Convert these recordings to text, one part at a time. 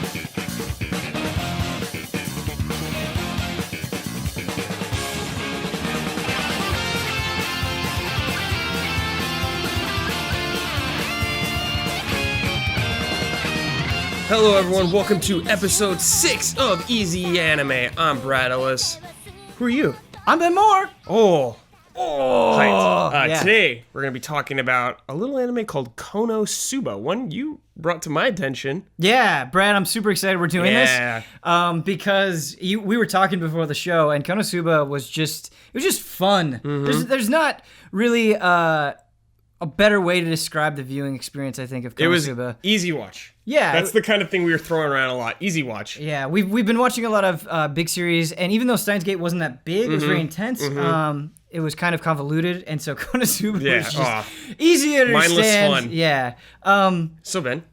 Hello everyone, welcome to episode 6 of EZAnime. I'm Brad Ellis. Who are you? I'm Ben Moore. Hyped. Today we're going to be talking about a little anime called Konosuba, one you brought to my attention. Yeah, Brad, I'm super excited we're doing this. Because we were talking before the show, and Konosuba was just fun. Mm-hmm. There's not really a better way to describe the viewing experience, I think, of Konosuba. It was easy watch. Yeah. That's the kind of thing we were throwing around a lot. Easy watch. Yeah, we've been watching a lot of big series, and even though Steins Gate wasn't that big, it was very intense. It was kind of convoluted, and so Konosuba was just easy to understand. Mindless fun. Yeah. So Ben,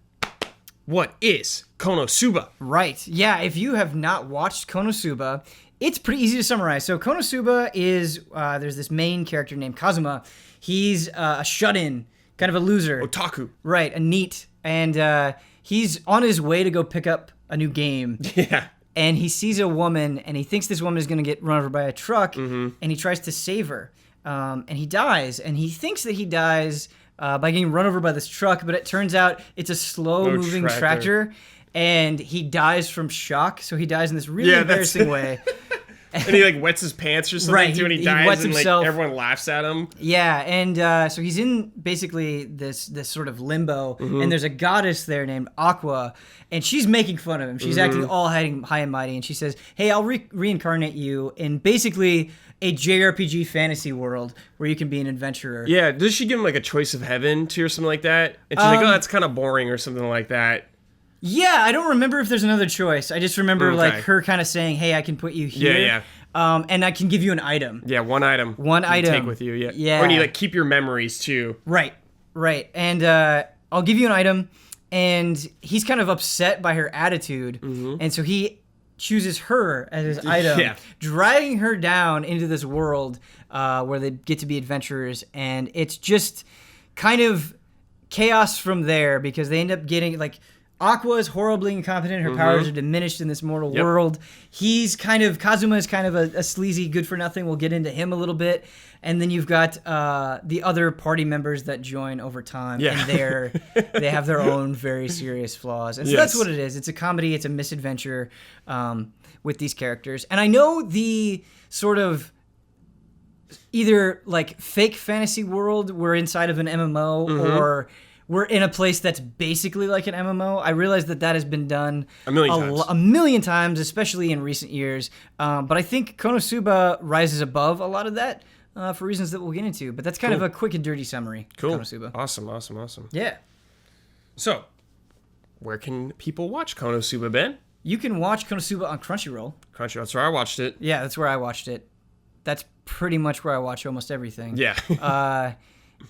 what is Konosuba? Right. Yeah, if you have not watched Konosuba, it's pretty easy to summarize. So Konosuba is, there's this main character named Kazuma. He's a shut-in, kind of a loser. Otaku. Right, a NEET. And he's on his way to go pick up a new game. Yeah. And he sees a woman, and he thinks this woman is going to get run over by a truck, and he tries to save her. And he dies, and he thinks that he dies by getting run over by this truck, but it turns out it's a slow-moving tractor, and he dies from shock, so he dies in this really embarrassing way. And he like wets his pants or something too, and he dies, wets and himself. Like everyone laughs at him. Yeah, and so he's in basically this sort of limbo, and there's a goddess there named Aqua, and she's making fun of him. She's acting all high and mighty, and she says, "Hey, I'll reincarnate you in basically a JRPG fantasy world where you can be an adventurer." Yeah, does she give him like a choice of heaven too, or something like that? And she's like, "Oh, that's kind of boring," or something like that. Yeah, I don't remember if there's another choice. I just remember like her kind of saying, "Hey, I can put you here." Yeah. And I can give you an item. Yeah, one item. One item. Take with you, Yeah. Or you like keep your memories too. Right. And I'll give you an item, and he's kind of upset by her attitude, and so he chooses her as his item, dragging her down into this world where they get to be adventurers, and it's just kind of chaos from there because they end up getting like Aqua is horribly incompetent. Her powers are diminished in this mortal world. Kazuma is kind of a sleazy, good-for-nothing. We'll get into him a little bit. And then you've got the other party members that join over time. Yeah. And they have their own very serious flaws. And so that's what it is. It's a comedy. It's a misadventure with these characters. And I know the sort of either like fake fantasy world we're inside of an MMO or we're in a place that's basically like an MMO. I realize that has been done a million times, especially in recent years. But I think Konosuba rises above a lot of that for reasons that we'll get into. But that's kind of a quick and dirty summary of Konosuba. Awesome. Yeah. So, where can people watch Konosuba, Ben? You can watch Konosuba on Crunchyroll. That's where I watched it. Yeah, that's where I watched it. That's pretty much where I watch almost everything. Yeah.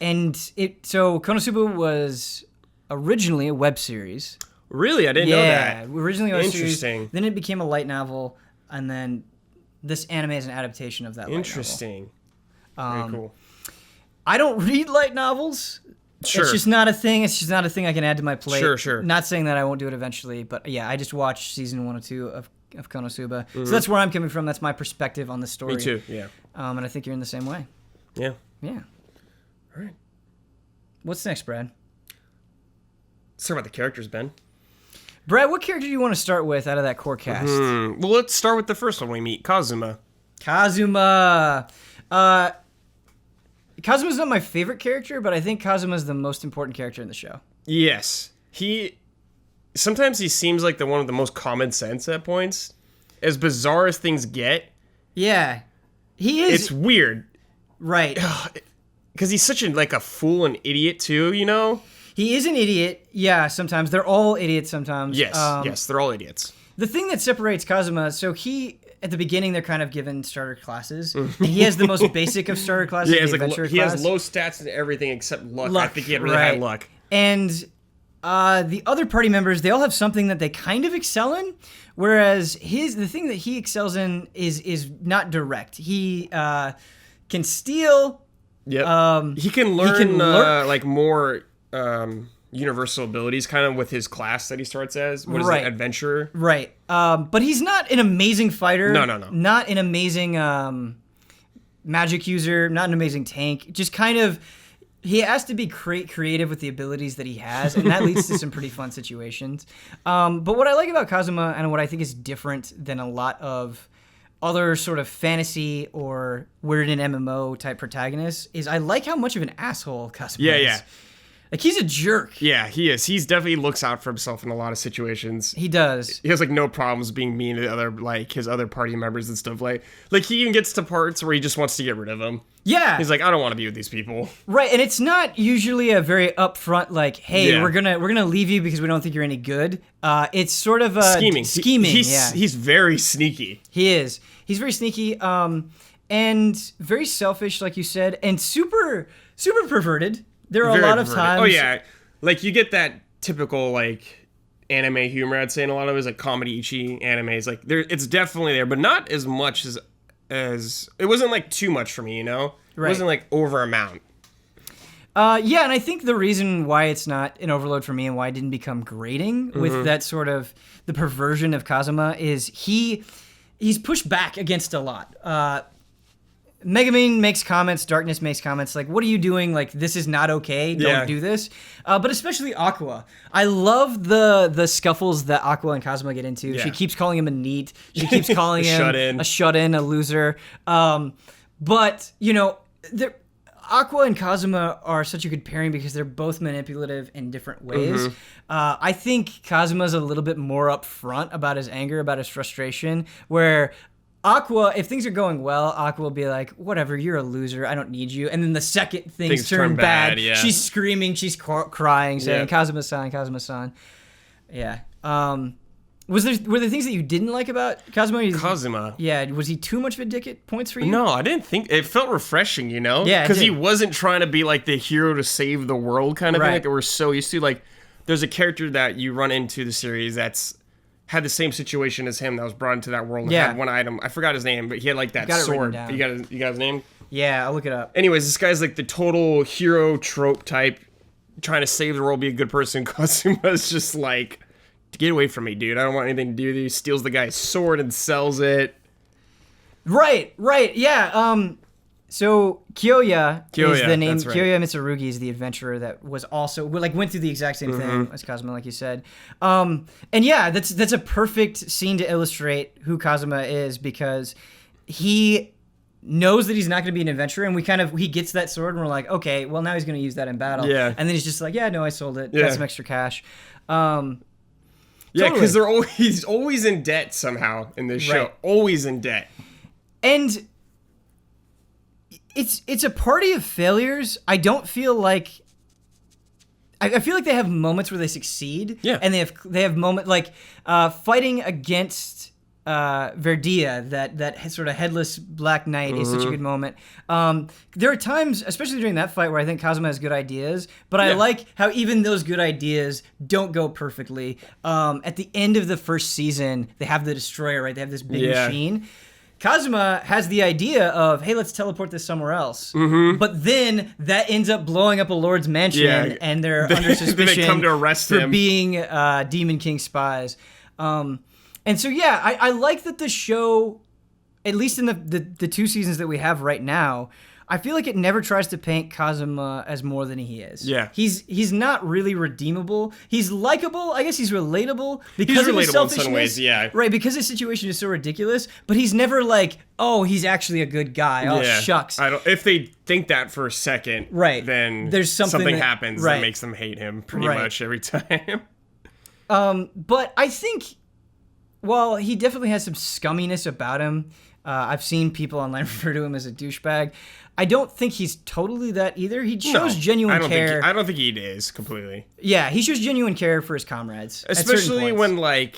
So Konosuba was originally a web series. Really? I didn't know that. Originally a web series. Interesting. Then it became a light novel, and then this anime is an adaptation of that light novel. Interesting. Very cool. I don't read light novels. Sure. It's just not a thing. It's just not a thing I can add to my plate. Sure. Not saying that I won't do it eventually, but yeah, I just watched season 1 or 2 of Konosuba. So that's where I'm coming from. That's my perspective on the story. Me too, yeah. And I think you're in the same way. Yeah. Yeah. All right. What's next, Brad? Let's talk about the characters, Ben. Brad, what character do you want to start with out of that core cast? Well, let's start with the first one we meet, Kazuma. Kazuma's not my favorite character, but I think Kazuma's the most important character in the show. Yes. Sometimes he seems like one of the most common sense at points. As bizarre as things get. Yeah. He is. It's weird. Right. Because he's such a fool and idiot too, you know? He is an idiot, yeah, sometimes. They're all idiots sometimes. Yes, they're all idiots. The thing that separates Kazuma, so at the beginning, they're kind of given starter classes. And he has the most basic of starter classes, the adventure class. He has low stats and everything except luck. I think he had really high luck. And the other party members, they all have something that they kind of excel in, whereas the thing that he excels in is not direct. He can steal. Yep. He can learn more universal abilities, kind of with his class that he starts as. What is it, adventurer? Right. But he's not an amazing fighter. No. Not an amazing magic user. Not an amazing tank. Just kind of, he has to be creative with the abilities that he has, and that leads to some pretty fun situations. But what I like about Kazuma, and what I think is different than a lot of other sort of fantasy or weird in MMO type protagonists, is I like how much of an asshole Kazuma is. Yeah. Like, he's a jerk. Yeah, he is. He's definitely looks out for himself in a lot of situations. He does. He has, like, no problems being mean to other, like, his other party members and stuff. Like, he even gets to parts where he just wants to get rid of them. Yeah. He's like, I don't want to be with these people. Right, and it's not usually a very upfront, like, hey, we're gonna leave you because we don't think you're any good. It's sort of scheming. He's very sneaky. He is. He's very sneaky, and very selfish, like you said, and super perverted. There are a lot of times. Oh yeah, like you get that typical like anime humor. I'd say in a lot of his like comedy-ichi animes, like it's definitely there, but not as much as it wasn't like too much for me, you know. Right. It wasn't like over amount. Yeah, and I think the reason why it's not an overload for me and why I didn't become grating with that sort of the perversion of Kazuma is he's pushed back against a lot. Megumin makes comments, Darkness makes comments, like, what are you doing? Like, this is not okay. Don't do this. But especially Aqua. I love the scuffles that Aqua and Kazuma get into. Yeah. She keeps calling him a neat. She keeps calling him a shut-in, a loser. But, you know, Aqua and Kazuma are such a good pairing because they're both manipulative in different ways. I think Kazuma's a little bit more upfront about his anger, about his frustration, where Aqua, if things are going well, Aqua will be like, whatever, you're a loser, I don't need you. And then the second things turn bad, she's screaming, she's crying, saying, Kazuma-san, Kazuma-san. Yeah. Were there things that you didn't like about Kazuma? Kazuma. Yeah, was he too much of a dick at points for you? No, I didn't think, it felt refreshing, you know? Yeah, because he wasn't trying to be like the hero to save the world kind of thing that we're so used to. Like, there's a character that you run into the series that's had the same situation as him that was brought into that world and had one item. I forgot his name, but he had like that sword. You got his name? Yeah, I'll look it up. Anyways, this guy's like the total hero trope type, trying to save the world, be a good person. Kazuma's just like, get away from me, dude. I don't want anything to do with you. Steals the guy's sword and sells it. Right, yeah. So Kyoya is the name. Right. Kyoya Mitsurugi is the adventurer that was also went through the exact same thing as Kazuma, like you said. And yeah, that's a perfect scene to illustrate who Kazuma is, because he knows that he's not going to be an adventurer, and he gets that sword, and we're like, okay, well now he's going to use that in battle. Yeah. And then he's just like, yeah, no, I sold it. Got some extra cash. Yeah, because he's always in debt somehow in this show. Always in debt. And it's a party of failures. I don't feel like I feel like they have moments where they succeed. Yeah. And they have moment like fighting against Verdia, that sort of headless Black Knight is such a good moment. There are times, especially during that fight, where I think Kazuma has good ideas, but I like how even those good ideas don't go perfectly. At the end of the first season, they have the Destroyer, right? They have this big machine. Kazuma has the idea of, hey, let's teleport this somewhere else. But then that ends up blowing up a lord's mansion, and they're under suspicion they come to arrest for him. Being Demon King spies. And so, yeah, I like that the show, at least in the 2 seasons that we have right now, I feel like it never tries to paint Kazuma as more than he is. Yeah. He's not really redeemable. He's likable. I guess he's relatable because of his selfishness. In some ways, yeah. Right, because his situation is so ridiculous, but he's never like, oh, he's actually a good guy. Oh, shucks. If they think that for a second, then there's something happens that makes them hate him pretty much every time. But I think, while he definitely has some scumminess about him, I've seen people online refer to him as a douchebag. I don't think he's totally that either. He shows genuine care. I don't think he is completely. Yeah, he shows genuine care for his comrades. Especially when, like,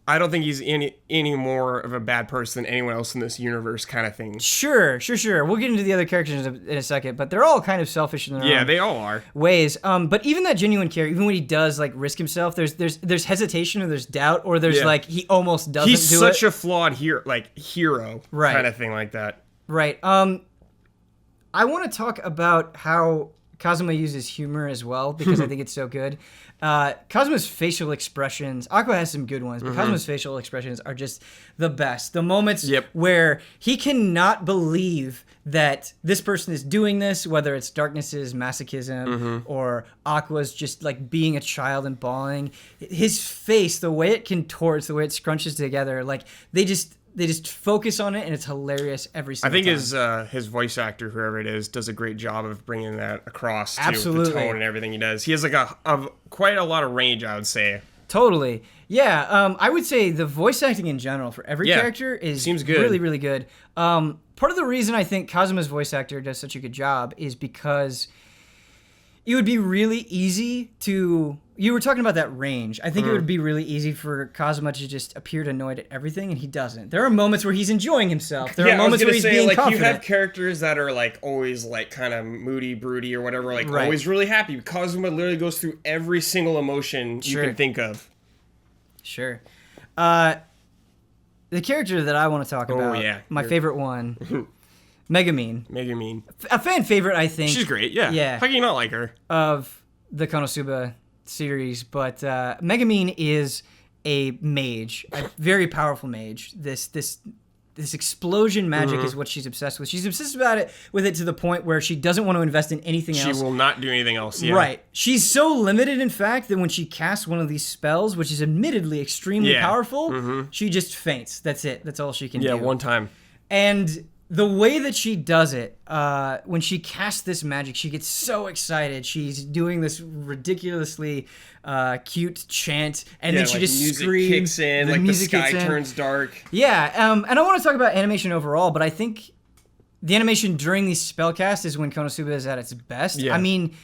I don't think he's any more of a bad person than anyone else in this universe kind of thing. Sure. We'll get into the other characters in a second, but they're all kind of selfish in their own they all are. ways. But even that genuine care, even when he does, like, risk himself, there's hesitation or there's doubt or there's, like, he almost doesn't do it. He's such a flawed hero kind of thing like that. Right. I want to talk about how Kazuma uses humor as well because I think it's so good. Kazuma's facial expressions, Aqua has some good ones, but Kazuma's facial expressions are just the best. The moments where he cannot believe that this person is doing this, whether it's Darkness's masochism or Aqua's just like being a child and bawling. His face, the way it contorts, the way it scrunches together, like they just focus on it, and it's hilarious every single time. I think his voice actor, whoever it is, does a great job of bringing that across to the tone and everything he does. He has like quite a lot of range, I would say. Totally. Yeah, I would say the voice acting in general for every character seems good. Really, really good. Part of the reason I think Kazuma's voice actor does such a good job is because it would be really easy to... You were talking about that range. I think it would be really easy for Kazuma to just appear annoyed at everything, and he doesn't. There are moments where he's enjoying himself. There are moments where he's being confident. You have characters that are like always like kind of moody, broody, or whatever, like always really happy. Kazuma literally goes through every single emotion you can think of. Sure. The character that I want to talk about, my favorite one, Megumin. A fan favorite, I think. She's great, yeah. How can you not like her? Of the Konosuba series, but Megumin is a mage, a very powerful mage. This explosion magic is what she's obsessed with. She's obsessed with it to the point where she doesn't want to invest in anything else. She will not do anything else. Yeah. Right. She's so limited, in fact, that when she casts one of these spells, which is admittedly extremely powerful, she just faints. That's it. That's all she can do. Yeah, one time. And the way that she does it, when she casts this magic, she gets so excited. She's doing this ridiculously cute chant, and then she just music screams. Kicks in, like the sky turns dark. Yeah, and I want to talk about animation overall, but I think the animation during these spellcasts is when Konosuba is at its best. Yeah. I mean,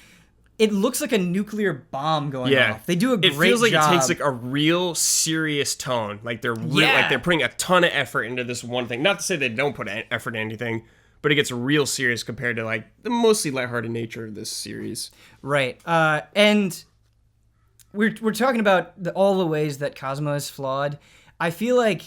it looks like a nuclear bomb going off. They do a great job. It feels like it takes like a real serious tone. Like they're like they're putting a ton of effort into this one thing. Not to say they don't put effort in anything, but it gets real serious compared to like the mostly lighthearted nature of this series. Right. And we're talking about all the ways that Kazuma is flawed. I feel like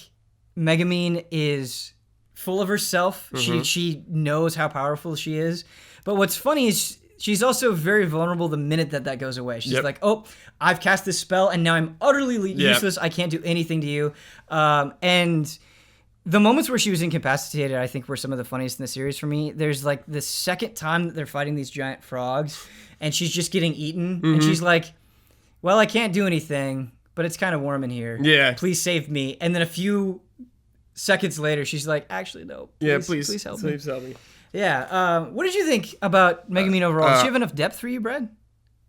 Megumin is full of herself. She knows how powerful she is. But what's funny is she's also very vulnerable the minute that goes away. She's like, oh, I've cast this spell, and now I'm utterly useless. I can't do anything to you. And the moments where she was incapacitated, I think, were some of the funniest in the series for me. There's like the second time that they're fighting these giant frogs, and she's just getting eaten. And she's like, well, I can't do anything, but it's kind of warm in here. Yeah. Please save me. And then a few seconds later, she's like, actually, no. Please help me. Please help me. Yeah. What did you think about Megumin overall? Does she have enough depth for you, Brad?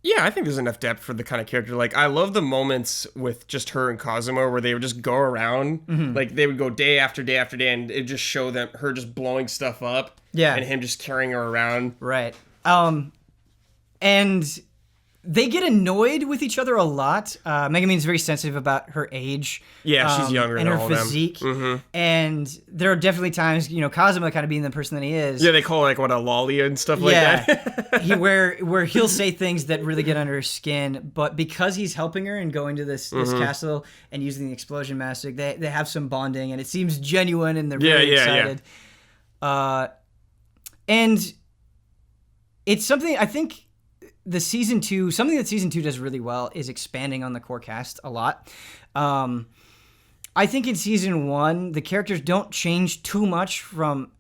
Yeah, I think there's enough depth for the kind of character. Like, I love the moments with just her and Kazuma where they would just go around. Like, they would go day after day after day, and it just show them her just blowing stuff up. Yeah. And him just carrying her around. Right. And they get annoyed with each other a lot. Megumin's very sensitive about her age. Yeah, she's younger and than her physique. And there are definitely times, Kazuma kind of being the person that he is. Yeah, they call it like a lolly and stuff like that. where he'll say things that really get under her skin, but because he's helping her and going to this castle and using the explosion magic, they have some bonding, and it seems genuine, and they're very excited. And it's something I think. Something that season 2 does really well is expanding on the core cast a lot. I think in season 1, the characters don't change too much from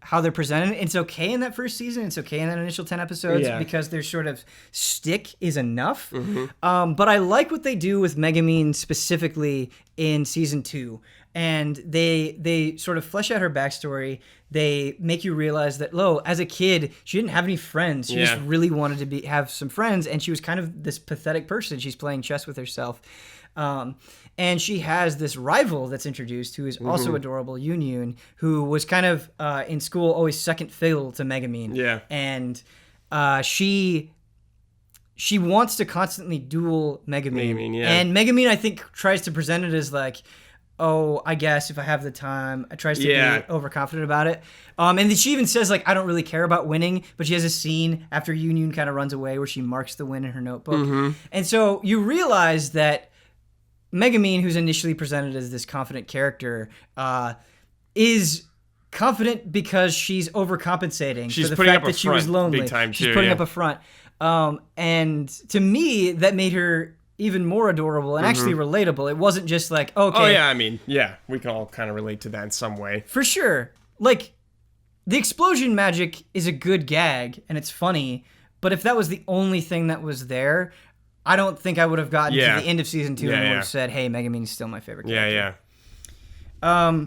how they're presented. It's okay in that first season. It's okay in that initial 10 episodes because their sort of stick is enough. But I like what they do with Megumin specifically in season 2. And they sort of flesh out her backstory. They make you realize that, as a kid, she didn't have any friends. She just really wanted to have some friends, and she was kind of this pathetic person. She's playing chess with herself. And she has this rival that's introduced who is also adorable, Yunyun, who was kind of, in school, always second fiddle to Megumin. Yeah. And she wants to constantly duel Megumin. And Megumin, I think, tries to present it as like, oh, I guess if I have the time, I tries to be overconfident about it. And then she even says, like, I don't really care about winning, but she has a scene after Yunyun kind of runs away where she marks the win in her notebook. And so you realize that Megumin, who's initially presented as this confident character, is confident because she's overcompensating She's for the putting fact up a that she was front lonely. big time, She's too, putting yeah. up a front. And to me, that made her even more adorable and actually relatable. It wasn't just like, okay. Oh, yeah, I mean, yeah, we can all kind of relate to that in some way. For sure. Like, the explosion magic is a good gag, and it's funny, but if that was the only thing that was there, I don't think I would have gotten to the end of season 2 and would have said, hey, Megumin is still my favorite character. Yeah.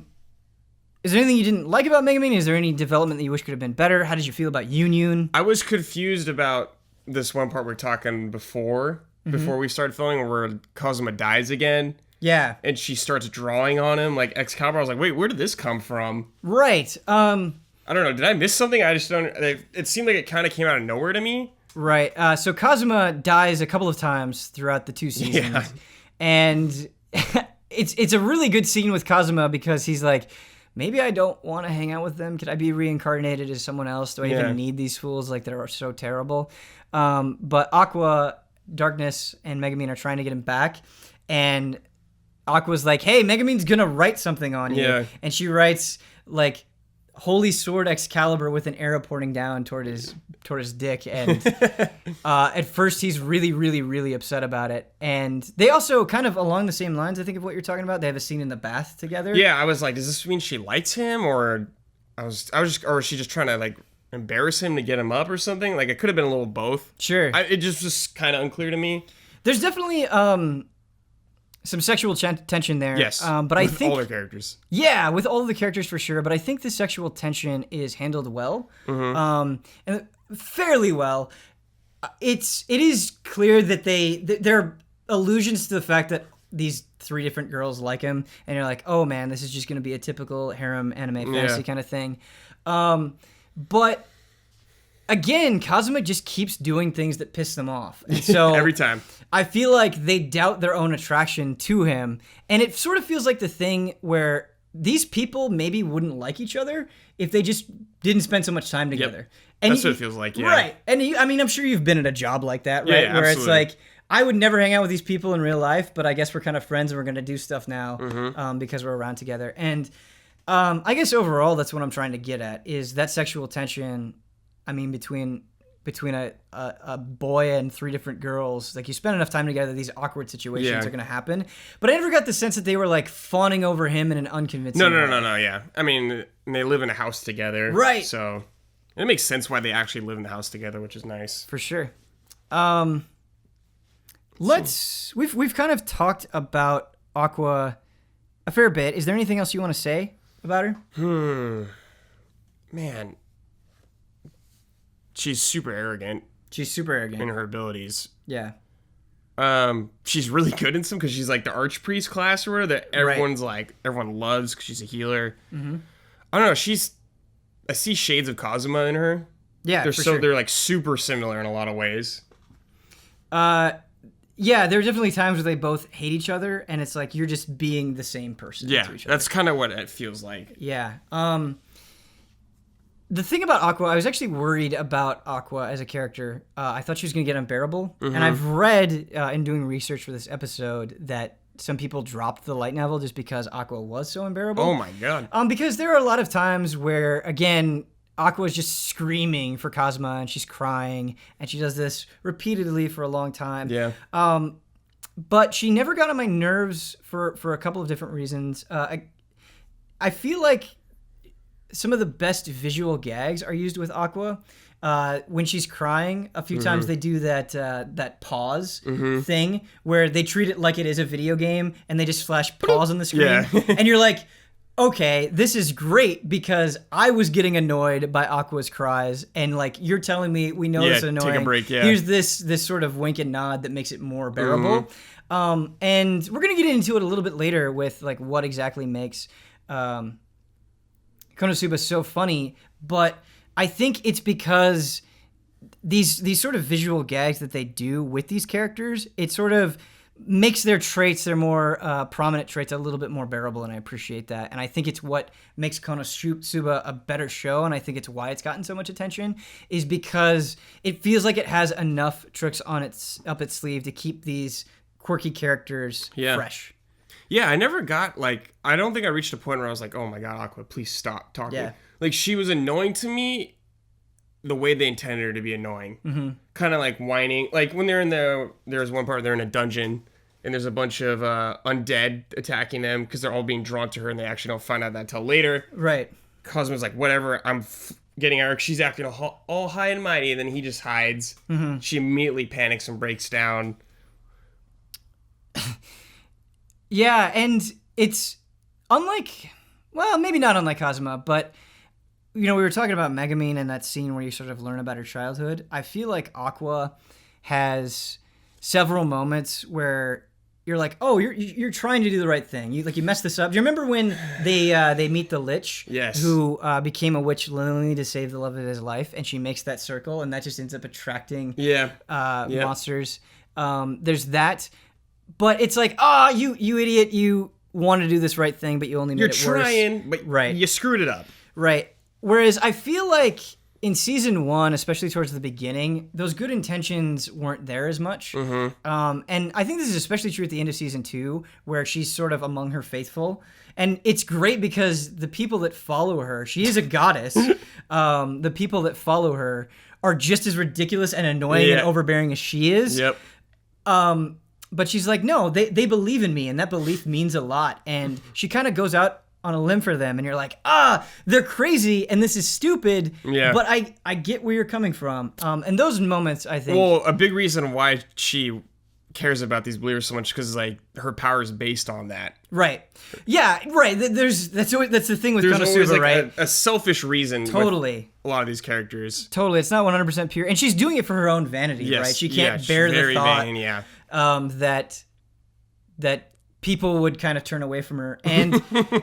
Is there anything you didn't like about Megumin? Is there any development that you wish could have been better? How did you feel about Yun? I was confused about this one part we were talking before we started filming, where Kazuma dies again. Yeah. And she starts drawing on him like Excalibur. I was like, wait, where did this come from? Right. I don't know. Did I miss something? I just don't. It seemed like it kind of came out of nowhere to me. Right. So Kazuma dies a couple of times throughout the 2 seasons. Yeah. And it's a really good scene with Kazuma because he's like, maybe I don't want to hang out with them. Could I be reincarnated as someone else? Do I even need these fools? Like, they're so terrible. But Aqua, Darkness, and Megumin are trying to get him back. And Aqua's like, hey, Megumin's going to write something on you. Yeah. And she writes, like, Holy Sword Excalibur with an arrow pointing down toward his dick. And at first he's really, really, really upset about it. And they also kind of along the same lines, I think, of what you're talking about. They have a scene in the bath together. Yeah, I was like, does this mean she likes him, or or is she just trying to like embarrass him to get him up or something? Like, it could have been a little both. Sure. It just was kind of unclear to me. There's definitely some sexual tension there. Yes. But I think all the characters. Yeah, with all of the characters for sure. But I think the sexual tension is handled well, and fairly well. It is clear that there are allusions to the fact that these 3 different girls like him, and you're like, oh man, this is just going to be a typical harem anime fantasy kind of thing. But again, Kazuma just keeps doing things that piss them off. And so every time. I feel like they doubt their own attraction to him. And it sort of feels like the thing where these people maybe wouldn't like each other if they just didn't spend so much time together. Yep. And that's what it feels like, yeah. Right. And I mean, I'm sure you've been at a job like that, right? Yeah, where absolutely. it's like, I would never hang out with these people in real life, but I guess we're kind of friends and we're going to do stuff now because we're around together. And I guess overall, that's what I'm trying to get at, is that sexual tension, I mean, between a boy and 3 different girls. Like, you spend enough time together, these awkward situations are going to happen. But I never got the sense that they were like fawning over him in an unconvincing way. No, yeah. I mean, they live in a house together. Right. So it makes sense why they actually live in the house together, which is nice. For sure. We've kind of talked about Aqua a fair bit. Is there anything else you want to say about her? Man. She's super arrogant. She's super arrogant in her abilities. Yeah. She's really good in some because she's like the archpriest class or whatever that everyone's like, everyone loves because she's a healer. I don't know. I see shades of Kazuma in her. Yeah, they're like super similar in a lot of ways. Yeah, there are definitely times where they both hate each other, and it's like you're just being the same person. Yeah, to each other. That's kind of what it feels like. Yeah. The thing about Aqua, I was actually worried about Aqua as a character. I thought she was going to get unbearable. And I've read in doing research for this episode that some people dropped the light novel just because Aqua was so unbearable. Oh my god. Because there are a lot of times where, again, Aqua is just screaming for Kazuma and she's crying and she does this repeatedly for a long time. Yeah. But she never got on my nerves for a couple of different reasons. I feel like some of the best visual gags are used with Aqua. When she's crying, a few times they do that pause thing where they treat it like it is a video game and they just flash pause on the screen. And you're like, okay, this is great because I was getting annoyed by Aqua's cries and like you're telling me we know this is annoying. Take a break, yeah. Here's this sort of wink and nod that makes it more bearable. And we're going to get into it a little bit later with like what exactly makes Konosuba so funny, but I think it's because these sort of visual gags that they do with these characters, it sort of makes their traits, their more prominent traits, a little bit more bearable, and I appreciate that. And I think it's what makes Konosuba a better show, and I think it's why it's gotten so much attention, is because it feels like it has enough tricks up its sleeve to keep these quirky characters fresh. Yeah, I never got, like, I don't think I reached a point where I was like, oh my god, Aqua, please stop talking. Yeah. Like, she was annoying to me the way they intended her to be annoying. Mm-hmm. Kind of like whining. Like, when there's one part they're in a dungeon, and there's a bunch of undead attacking them because they're all being drawn to her, and they actually don't find out that till later. Right. Kazuma's like, whatever, I'm getting her. She's acting all high and mighty, and then he just hides. Mm-hmm. She immediately panics and breaks down. Yeah, and it's unlike, well, maybe not unlike Kazuma, but, you know, we were talking about Megumin and that scene where you sort of learn about her childhood. I feel like Aqua has several moments where you're like, oh, you're trying to do the right thing. You messed this up. Do you remember when they meet the Lich? Yes. Who became a witch literally to save the love of his life, and she makes that circle, and that just ends up attracting monsters. There's that. But it's like, you idiot, you want to do this right thing, but you only made it worse. You're trying, but you screwed it up. Right. Whereas I feel like in season 1, especially towards the beginning, those good intentions weren't there as much. Mm-hmm. And I think this is especially true at the end of season 2, where she's sort of among her faithful. And it's great because the people that follow her, she is a goddess. The people that follow her are just as ridiculous and annoying and overbearing as she is. Yep. But she's like, no, they believe in me, and that belief means a lot. And she kind of goes out on a limb for them, and you're like, they're crazy, and this is stupid. Yeah. But I get where you're coming from. And those moments, I think. Well, a big reason why she cares about these believers so much because like her power is based on that. Right. Yeah. Right. That's the thing with Konosuba, like right? A selfic reason. Totally. With a lot of these characters. Totally. It's not 100% pure, and she's doing it for her own vanity, right? She can't bear the thought. Vain, yeah. That people would kind of turn away from her. And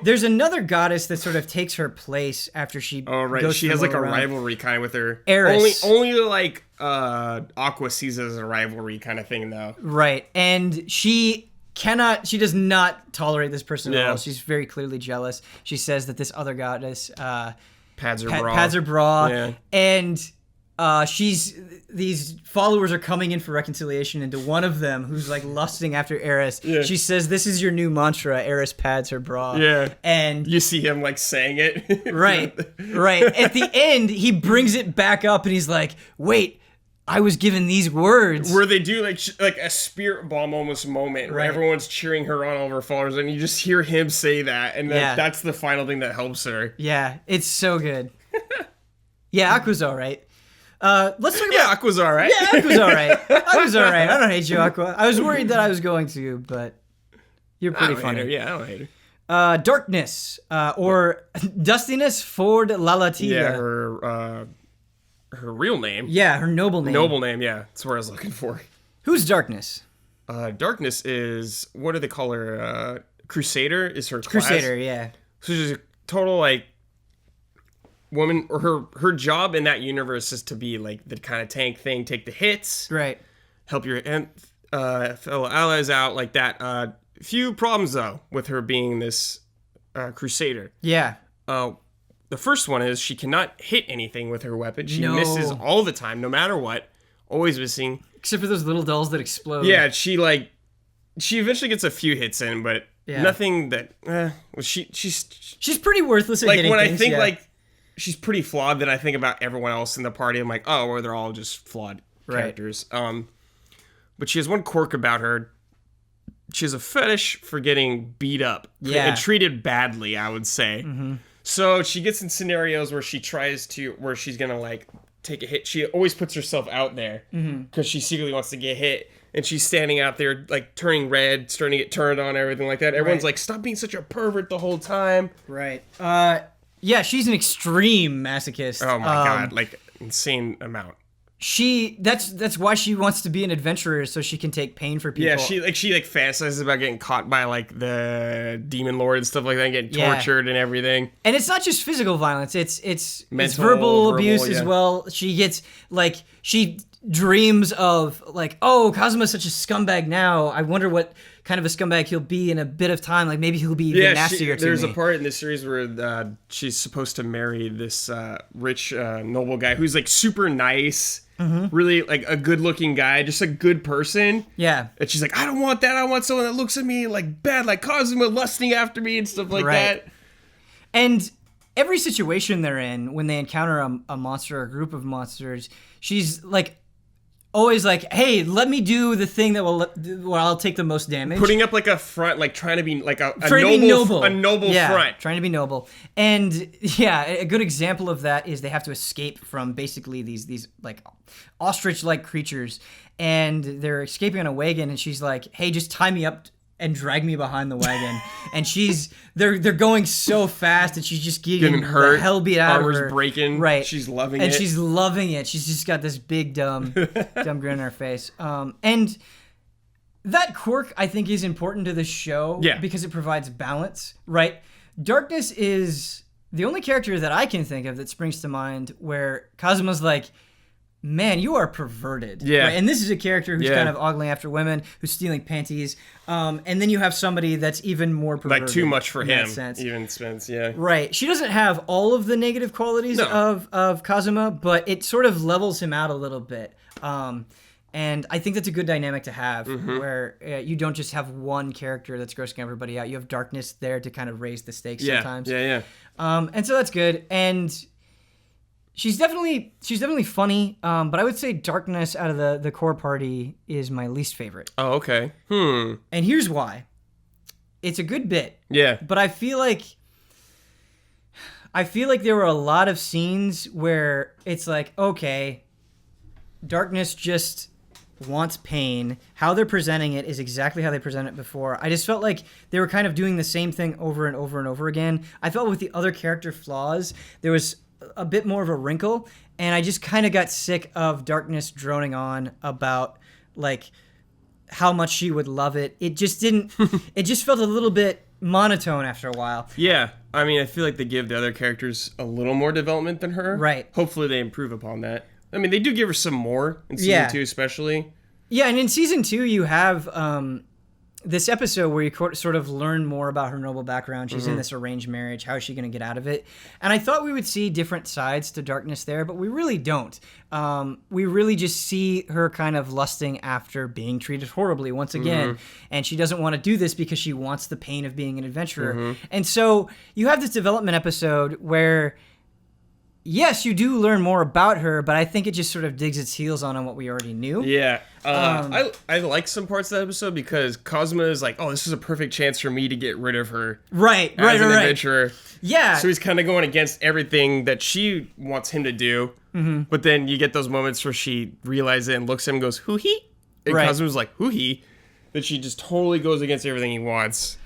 there's another goddess that sort of takes her place after she goes she has like a rivalry kind of with her. Eris. Only like Aqua sees it as a rivalry kind of thing though. Right. And she does not tolerate this person at all. She's very clearly jealous. She says that this other goddess pads her bra. Yeah. And these followers are coming in for reconciliation, and to one of them who's like lusting after Eris, she says, "This is your new mantra. Eris pads her bra." Yeah, and you see him like saying it. right. At the end, he brings it back up, and he's like, "Wait, I was given these words." Where they do like a spirit bomb almost moment, where everyone's cheering her on, all of her followers, and you just hear him say that, and that's the final thing that helps her. Yeah, it's so good. Yeah, Aqua's all right. Let's talk about... Aqua's all right. Yeah, Aqua's all right. Aqua's all right. I don't hate you, Aqua. I was worried that I was going to, but you're pretty funny. Yeah, I don't hate her. Darkness, or Dustiness Ford Lalatia. Yeah, her real name. Yeah, her noble name. Noble name, yeah. That's what I was looking for. Who's Darkness? Darkness is, what do they call her? Crusader is her class. Crusader, yeah. So she's a total, like, woman, or her job in that universe is to be like the kind of tank thing, take the hits, right, help your fellow allies out, like that. Few problems though with her being this crusader. Yeah. The first one is she cannot hit anything with her weapon. She misses all the time, no matter what. Always missing. Except for those little dolls that explode. Yeah, she eventually gets a few hits in, but nothing that. She's pretty worthless at hitting things. Like when I think like. She's pretty flawed, then I think about everyone else in the party. I'm like, oh, well, they're all just flawed characters. But she has one quirk about her. She has a fetish for getting beat up and treated badly, I would say. Mm-hmm. So she gets in scenarios where she's going to like take a hit. She always puts herself out there because she secretly wants to get hit. And she's standing out there like turning red, starting to get turned on, everything like that. Everyone's like, stop being such a pervert the whole time. Right. Yeah, she's an extreme masochist. Oh my god, like insane amount. That's why she wants to be an adventurer, so she can take pain for people. Yeah, she fantasizes about getting caught by like the demon lord and stuff like that, and getting tortured and everything. And it's not just physical violence; it's verbal abuse as well. She gets like she dreams of like, oh, Kazuma's such a scumbag now. I wonder what kind of a scumbag he'll be in a bit of time. Like maybe he'll be even nastier to me. There's a part in this series where she's supposed to marry this rich noble guy who's like super nice really like a good looking guy, just a good person. Yeah. And she's like, I don't want that. I want someone that looks at me like bad, like Kazuma lusting after me and stuff like that. And every situation they're in, when they encounter a monster or a group of monsters, she's like always like, hey, let me do the thing that where I'll take the most damage. Putting up like a front, like trying to be like a noble front. Trying to be noble. And yeah, a good example of that is they have to escape from basically these like ostrich-like creatures, and they're escaping on a wagon, and she's like, hey, just tie me up and drag me behind the wagon. And they're going so fast, and she's just getting hurt, the hell beat out of her. Armor's breaking. Right. She's loving it. And she's loving it. She's just got this big dumb grin on her face. And that quirk, I think, is important to the show because it provides balance, right? Darkness is the only character that I can think of that springs to mind where Kazuma's like, man, you are perverted. Yeah. Right? And this is a character who's kind of ogling after women, who's stealing panties. And then you have somebody that's even more perverted. Like too much for him, sense. even Spence, Right. She doesn't have all of the negative qualities of Kazuma, but it sort of levels him out a little bit. And I think that's a good dynamic to have, where you don't just have one character that's grossing everybody out. You have Darkness there to kind of raise the stakes sometimes. And so that's good. And she's definitely funny, but I would say Darkness out of the core party is my least favorite. Oh, okay. And here's why. It's a good bit. Yeah. But I feel like there were a lot of scenes where it's like, okay, Darkness just wants pain. How they're presenting it is exactly how they presented it before. I just felt like they were kind of doing the same thing over and over and over again. I felt with the other character flaws, there was a bit more of a wrinkle, and I just kind of got sick of Darkness droning on about like how much she would love it. It just didn't it just felt a little bit monotone after a while. Yeah. I mean, I feel like they give the other characters a little more development than her. Right. Hopefully they improve upon that. I mean, they do give her some more in season 2 especially. Yeah, and in season 2 you have this episode where you sort of learn more about her noble background. She's in this arranged marriage. How is she going to get out of it? And I thought we would see different sides to Darkness there, but we really don't. We really just see her kind of lusting after being treated horribly once again. And she doesn't want to do this because she wants the pain of being an adventurer. And so you have this development episode where, yes, you do learn more about her, but I think it just sort of digs its heels on what we already knew. Yeah. I like some parts of that episode because Kazuma is like, oh, this is a perfect chance for me to get rid of her. Right. As an adventurer. Yeah. So he's kind of going against everything that she wants him to do. But then you get those moments where she realizes it and looks at him and goes, hoo-hee? And Kazuma's like, hoo-hee? That she just totally goes against everything he wants.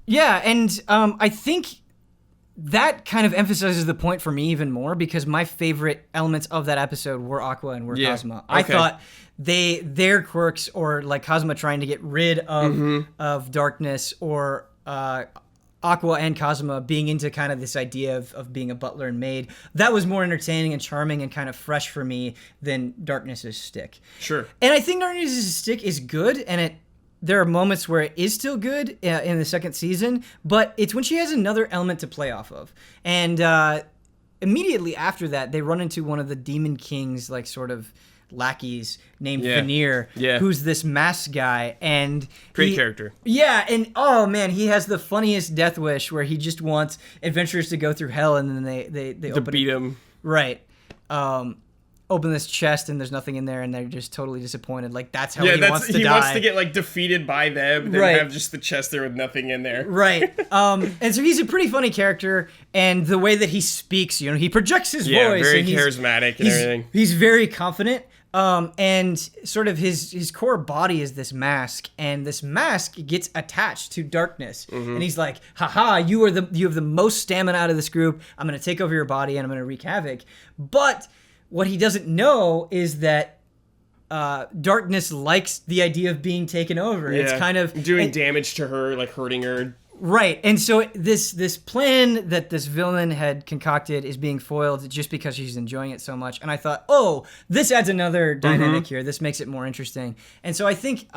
Yeah, and I think that kind of emphasizes the point for me even more because my favorite elements of that episode were Aqua and were Kazuma. Okay. I thought their quirks, or like Kazuma trying to get rid of Darkness, or Aqua and Kazuma being into kind of this idea of being a butler and maid, that was more entertaining and charming and kind of fresh for me than Darkness's stick. Sure. And I think Darkness's stick is good, and there are moments where it is still good in the second season, but it's when she has another element to play off of. And immediately after that, they run into one of the Demon King's like sort of lackeys named Veneer, who's this masked guy. And great character. Yeah, and oh man, he has the funniest death wish where he just wants adventurers to go through hell, and then they beat him. Right. Open this chest and there's nothing in there, and they're just totally disappointed. Like that's how he wants to die. He wants to get like defeated by them, and have just the chest there with nothing in there. Right. And so he's a pretty funny character, and the way that he speaks, he projects his voice. Yeah, very charismatic and everything. He's very confident. And sort of his core body is this mask, and this mask gets attached to Darkness. And he's like, haha, you have the most stamina out of this group. I'm going to take over your body and I'm going to wreak havoc. But what he doesn't know is that Darkness likes the idea of being taken over. Yeah. It's kind of doing damage to her, like hurting her. Right. And so this plan that this villain had concocted is being foiled just because she's enjoying it so much. And I thought, oh, this adds another dynamic here. This makes it more interesting. And so I think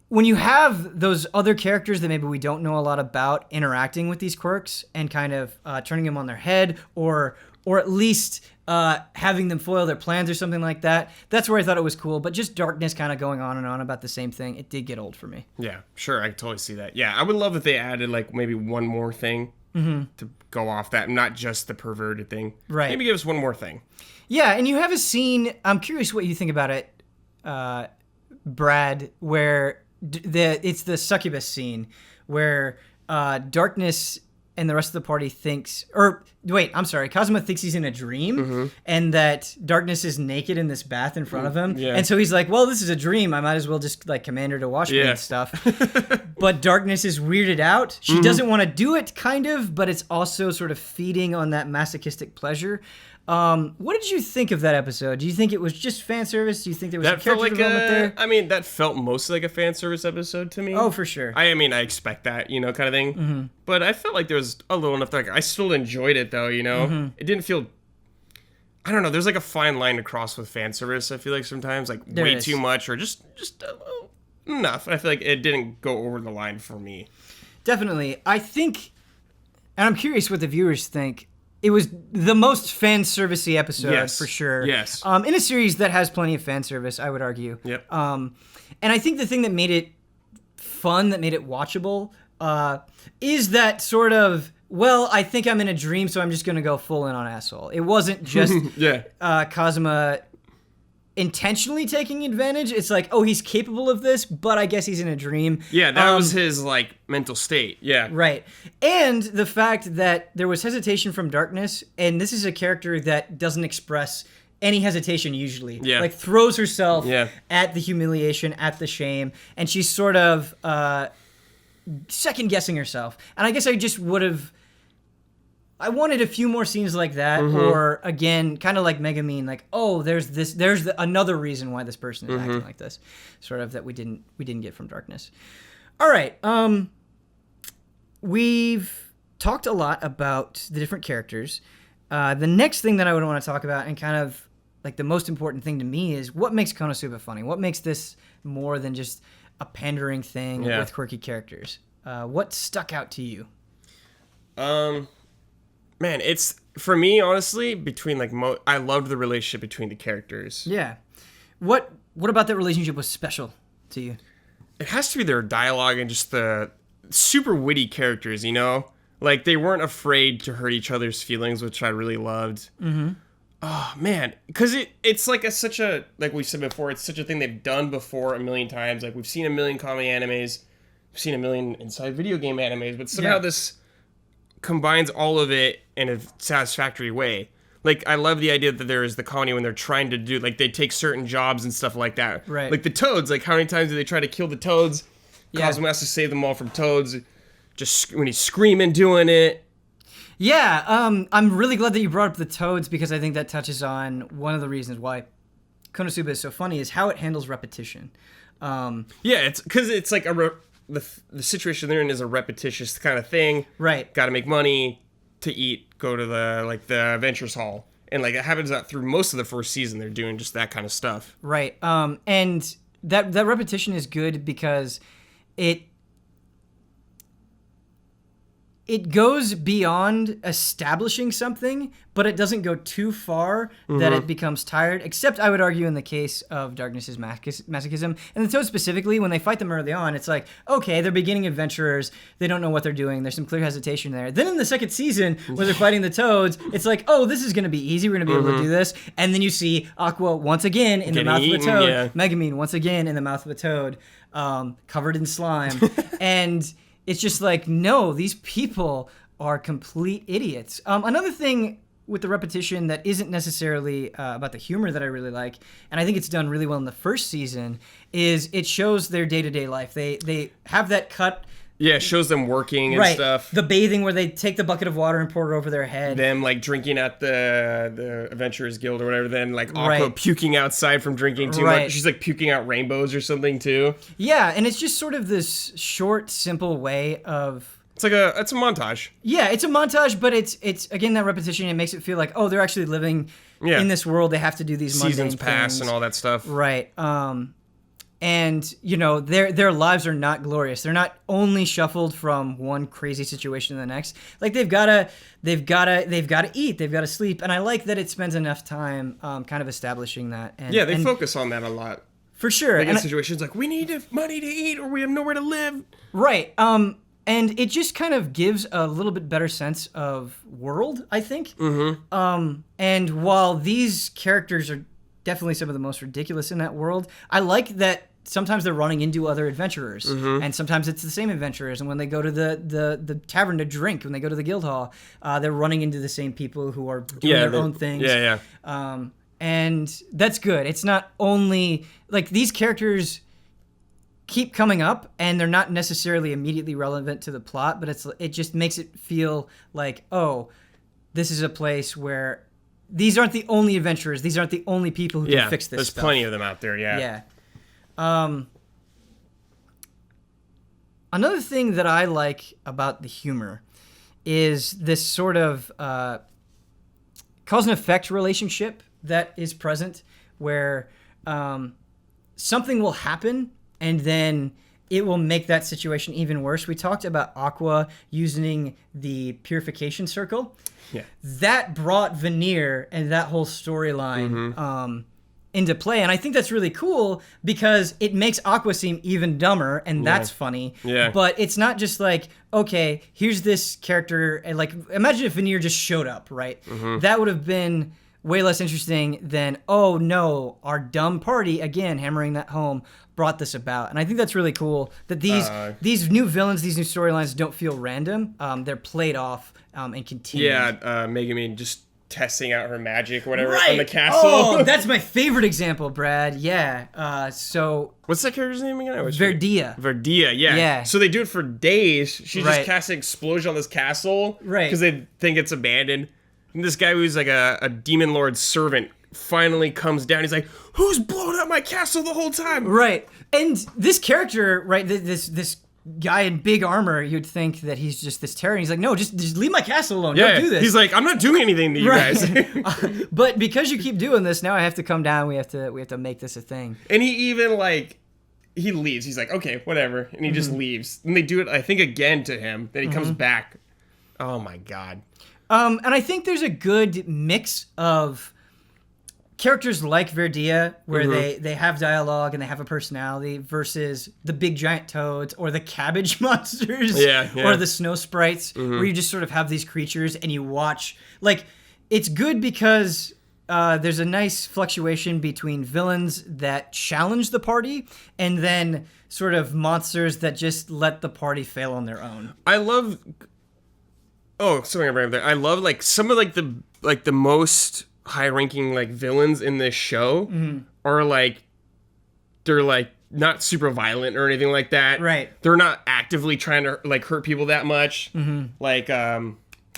when you have those other characters that maybe we don't know a lot about interacting with these quirks and kind of turning them on their head, or at least having them foil their plans or something like that. That's where I thought it was cool. But just darkness kind of going on and on about the same thing, it did get old for me. Yeah, sure. I totally see that. Yeah, I would love if they added like maybe one more thing to go off that, not just the perverted thing. Right. Maybe give us one more thing. Yeah, and you have a scene, I'm curious what you think about it, Brad, where it's the succubus scene where darkness and the rest of the party thinks, Kazuma thinks he's in a dream and that darkness is naked in this bath in front of him. Yeah. And so he's like, well, this is a dream. I might as well just like command her to wash me and stuff. But darkness is weirded out. She doesn't want to do it, kind of, but it's also sort of feeding on that masochistic pleasure. What did you think of that episode? Do you think it was just fan service? Do you think there was some character development there? I mean, that felt mostly like a fan service episode to me. Oh, for sure. I mean, I expect that, kind of thing. But I felt like there was a little enough. Like, I still enjoyed it, though. It didn't feel. I don't know. There's like a fine line to cross with fan service. I feel like sometimes like there way is. Too much or just enough. I feel like it didn't go over the line for me. Definitely, I think, and I'm curious what the viewers think. It was the most fan servicey episode for sure. Yes. In a series that has plenty of fan service, I would argue. Yep. And I think the thing that made it fun, that made it watchable, is that sort of, well, I think I'm in a dream, so I'm just going to go full in on asshole. It wasn't just Kazuma intentionally taking advantage. It's like, oh, he's capable of this, but I guess he's in a dream. Yeah, that was his like mental state. Yeah. Right. And the fact that there was hesitation from darkness, and this is a character that doesn't express any hesitation usually. Yeah. Like throws herself at the humiliation, at the shame, and she's sort of second guessing herself. And I guess I just I wanted a few more scenes like that, or again, kind of like Megumin, like, oh, there's another reason why this person is acting like this, sort of, that we didn't get from darkness. All right, we've talked a lot about the different characters. The next thing that I would want to talk about, and kind of like the most important thing to me, is what makes Konosuba funny. What makes this more than just a pandering thing with quirky characters? What stuck out to you? Man, it's, for me, honestly, between like I loved the relationship between the characters. Yeah. What about that relationship was special to you? It has to be their dialogue and just the super witty characters, Like, they weren't afraid to hurt each other's feelings, which I really loved. Oh, man. Because it's like like we said before, it's such a thing they've done before a million times. Like, we've seen a million comedy animes. We've seen a million inside video game animes. But somehow this combines all of it in a satisfactory way. Like, I love the idea that there is the comedy when they're trying to do, like, they take certain jobs and stuff like that. Right. Like the toads. Like, how many times do they try to kill the toads? Kazuma has to save them all from toads. Just when he's screaming doing it. Yeah, I'm really glad that you brought up the toads, because I think that touches on one of the reasons why Konosuba is so funny, is how it handles repetition. It's because it's like the situation they're in is a repetitious kind of thing. Right. Got to make money to eat, go to the adventures hall. And like it happens through most of the first season, they're doing just that kind of stuff. Right. And that repetition is good because it goes beyond establishing something, but it doesn't go too far that it becomes tired, except I would argue in the case of Darkness's masochism. And the Toads specifically, when they fight them early on, it's like, okay, they're beginning adventurers. They don't know what they're doing. There's some clear hesitation there. Then in the second season, when they're fighting the Toads, it's like, oh, this is going to be easy. We're going to be able to do this. And then you see Aqua once again in the mouth of a toad. Megumin once again in the mouth of a toad, covered in slime. And it's just like, no, these people are complete idiots. Another thing with the repetition that isn't necessarily about the humor that I really like, and I think it's done really well in the first season, is it shows their day-to-day life. They have that cut. Yeah, it shows them working and stuff. The bathing where they take the bucket of water and pour it over their head. Them like drinking at the Adventurers Guild or whatever. Then like Aqua puking outside from drinking too much. She's like puking out rainbows or something too. Yeah, and it's just sort of this short, simple way of... It's a montage. Yeah, it's a montage, but it's again that repetition. It makes it feel like, oh, they're actually living in this world. They have to do these mundane seasons pass things. And all that stuff. Right. And their lives are not glorious. They're not only shuffled from one crazy situation to the next. Like they've got to eat, they've got to sleep, and I like that it spends enough time kind of establishing that. And, they focus on that a lot for sure. Like in situations like we need money to eat or we have nowhere to live. Right. And it just kind of gives a little bit better sense of world, I think. Mm-hmm. And while these characters are definitely some of the most ridiculous in that world, I like that. Sometimes they're running into other adventurers, and sometimes it's the same adventurers. And when they go to the tavern to drink, when they go to the guild hall, they're running into the same people who are doing their own things. Yeah. And that's good. It's not only like these characters keep coming up, and they're not necessarily immediately relevant to the plot, but it just makes it feel like, oh, this is a place where these aren't the only adventurers. These aren't the only people who can fix this. There's plenty of them out there. Yeah. Another thing that I like about the humor is this sort of cause and effect relationship that is present where something will happen and then it will make that situation even worse. We talked about Aqua using the purification circle. Yeah. That brought Veneer and that whole storyline into play, and I think that's really cool because it makes Aqua seem even dumber, and that's funny. Yeah. But it's not just like, okay, here's this character, and like, imagine if Veneer just showed up, right? That would have been way less interesting than, oh no, our dumb party, again, hammering that home, brought this about. And I think that's really cool that these new villains, these new storylines don't feel random. They're played off and continued. Yeah, Megumin just testing out her magic or whatever on the castle. Oh, that's my favorite example, Brad. Yeah. So what's that character's name again? Verdia. Verdia, yeah. So they do it for days. She just casts an explosion on this castle. Right. Because they think it's abandoned. And this guy who's like a demon lord's servant finally comes down. He's like, who's blowing up my castle the whole time? Right. And this character, right, this guy in big armor, you'd think that he's just this terror. And he's like, no, just leave my castle alone. Don't do this. He's like, I'm not doing anything to you guys. But because you keep doing this, now I have to come down. We have to make this a thing. And he even he leaves. He's like, okay, whatever. And he just leaves. And they do it, I think, again to him. Then he comes back. Oh my God. And I think there's a good mix of characters like Verdia, where they have dialogue and they have a personality, versus the big giant toads or the cabbage monsters or the snow sprites, where you just sort of have these creatures and you watch. Like, it's good because there's a nice fluctuation between villains that challenge the party and then sort of monsters that just let the party fail on their own. I love... Oh, sorry, I'm right there. I love some of the most high-ranking villains in this show are they're not super violent or anything like that. Right. They're not actively trying to hurt people that much.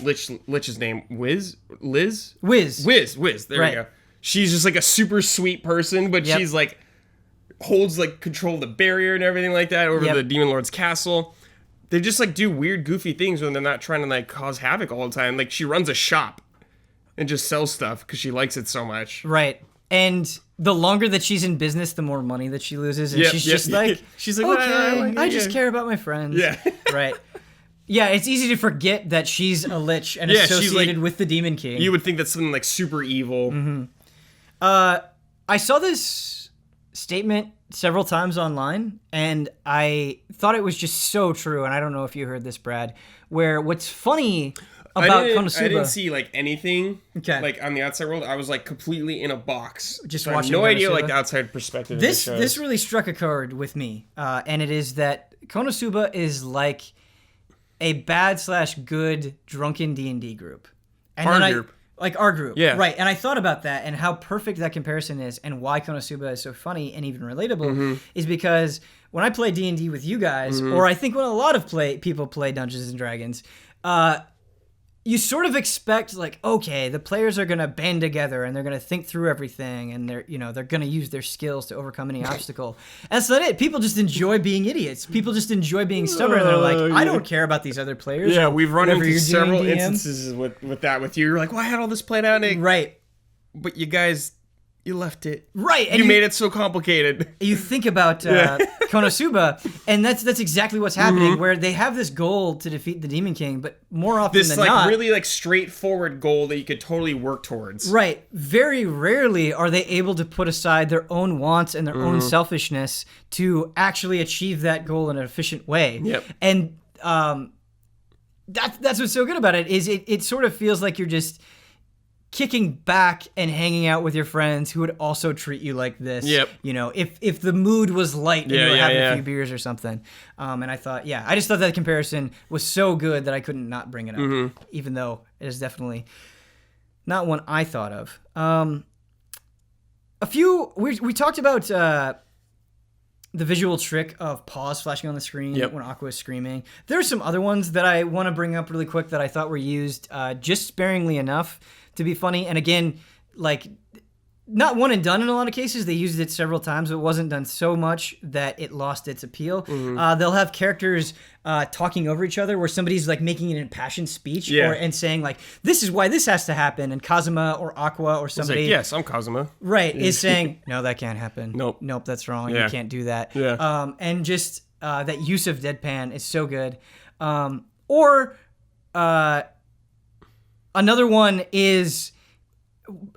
Lich's name, Wiz. There we go. She's just a super sweet person, but she's holds control of the barrier and everything like that over the Demon Lord's castle. They just do weird, goofy things when they're not trying to cause havoc all the time. She runs a shop and just sells stuff because she likes it so much. Right. And the longer that she's in business, the more money that she loses. And she's just she's like, okay, I just care about my friends. Yeah. Right. Yeah, it's easy to forget that she's a lich and associated with the Demon King. You would think that's something super evil. I saw this statement several times online, and I thought it was just so true, and I don't know if you heard this, Brad, where what's funny about Konosuba... I didn't see anything on the outside world. I was completely in a box. Just so watching I have no Konosuba. idea the outside perspective This of the this really struck a chord with me, and it is that Konosuba is like a bad/good drunken D&D group. And our group. Our group. Yeah. Right. And I thought about that and how perfect that comparison is, and why Konosuba is so funny and even relatable is because when I play D&D with you guys, or I think when a lot of people play Dungeons and Dragons, you sort of expect okay, the players are going to band together and they're going to think through everything, and they're going to use their skills to overcome any obstacle. That's not it. People just enjoy being idiots. People just enjoy being stubborn. They're like, I don't care about these other players. Yeah, we've run into several DM. instances with that with you. You're like, well, I had all this played out. Right. But you guys, You left it. Right. And you made it so complicated. You think about Konosuba, and that's exactly what's happening, where they have this goal to defeat the Demon King, but more often than not... This really straightforward goal that you could totally work towards. Right. Very rarely are they able to put aside their own wants and their own selfishness to actually achieve that goal in an efficient way. Yep. And that's what's so good about it, is it sort of feels like you're just... kicking back and hanging out with your friends who would also treat you like this. Yep. If the mood was light and you were having a few beers or something. And I thought, I just thought that comparison was so good that I couldn't not bring it up, even though it is definitely not one I thought of. We talked about the visual trick of paws flashing on the screen when Aqua is screaming. There are some other ones that I want to bring up really quick that I thought were used just sparingly enough to be funny. And again, not one and done in a lot of cases. They used it several times, but it wasn't done so much that it lost its appeal. They'll have characters talking over each other where somebody's making an impassioned speech and saying this is why this has to happen. And Kazuma or Aqua or somebody. Yes, I'm Kazuma. Right. Is saying, no, that can't happen. Nope, that's wrong. You can't do that. Yeah. And just that use of deadpan is so good. Another one is,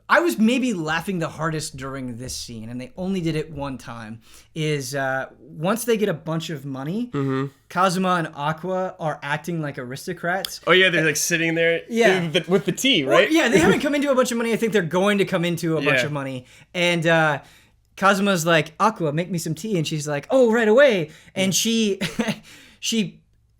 I was maybe laughing the hardest during this scene, and they only did it one time, is once they get a bunch of money, Kazuma and Aqua are acting like aristocrats. Oh, yeah, they're sitting there with the tea, right? Well, they haven't come into a bunch of money. I think they're going to come into a bunch of money. And Kazuma's like, Aqua, make me some tea. And she's like, oh, right away. And she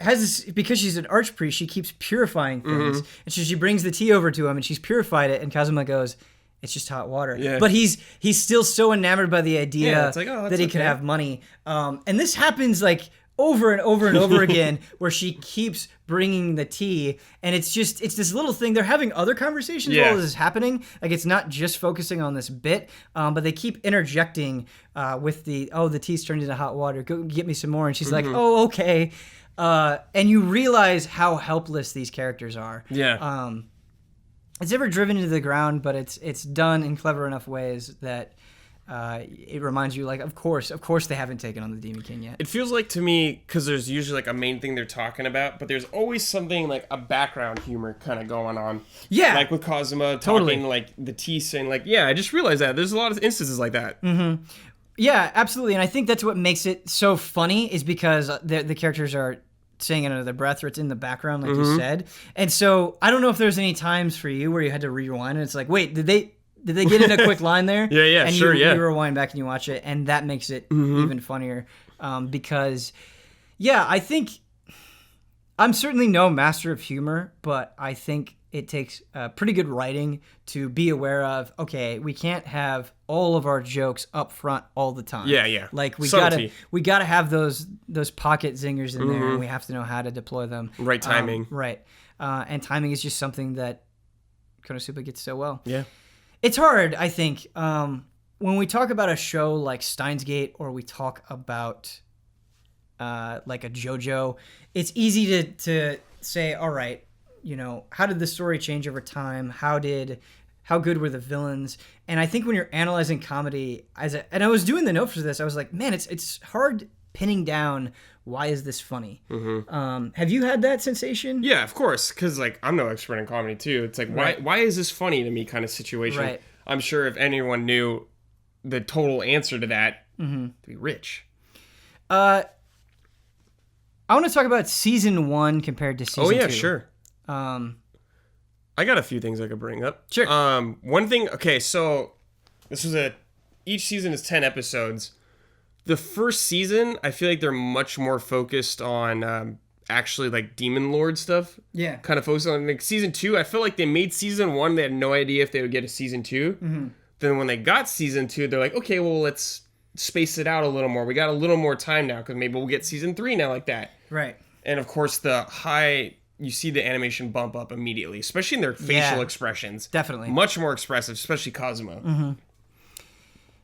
has this, because she's an archpriest, she keeps purifying things. And so she brings the tea over to him and she's purified it, and Kazuma goes, it's just hot water. Yeah. But he's still so enamored by the idea that he could have money. And this happens over and over and over again, where she keeps bringing the tea, and it's this little thing. They're having other conversations while this is happening. It's not just focusing on this bit, but they keep interjecting with the tea's turned into hot water. Go get me some more. And she's like, oh, okay. And you realize how helpless these characters are. Yeah. It's never driven into the ground, but it's done in clever enough ways that it reminds you, of course they haven't taken on the Demon King yet. It feels like to me, because there's usually a main thing they're talking about, but there's always something a background humor kind of going on. Yeah. Like with Kazuma talking, the tea saying, I just realized that. There's a lot of instances like that. Mm-hmm. Yeah, absolutely. And I think that's what makes it so funny, is because the characters are saying it under their breath, or it's in the background, like you said. And so I don't know if there's any times for you where you had to rewind and it's wait, did they get in a quick line there? Yeah, and sure, you rewind back and you watch it, and that makes it even funnier. Because, I think I'm certainly no master of humor, but I think it takes pretty good writing to be aware of, okay, we can't have all of our jokes up front all the time. Yeah. We gotta have those pocket zingers in there, and we have to know how to deploy them. Right timing. Right. And timing is just something that Konosuba gets so well. Yeah. It's hard, I think, when we talk about a show like Steins Gate, or we talk about a JoJo, it's easy to say, all right, how did the story change over time? How good were the villains? And I think when you're analyzing comedy, and I was doing the note for this, I was like, man, it's hard pinning down, why is this funny? Have you had that sensation? Yeah, of course, because I'm no expert in comedy too. It's why is this funny to me kind of situation. Right. I'm sure if anyone knew the total answer to that, to be rich. I want to talk about season 1 compared to season 2. Oh yeah, sure. I got a few things I could bring up. Sure. One thing. Okay, so this was each season is 10 episodes. The first season, I feel like they're much more focused on actually Demon Lord stuff. Yeah. Kind of focused on season 2. I feel like they made season 1. They had no idea if they would get a season 2. Then when they got season 2, they're like, okay, well, let's space it out a little more. We got a little more time now, because maybe we'll get season 3 now, like that. Right. And of course, you see the animation bump up immediately, especially in their facial expressions. Definitely. Much more expressive, especially Kazuma.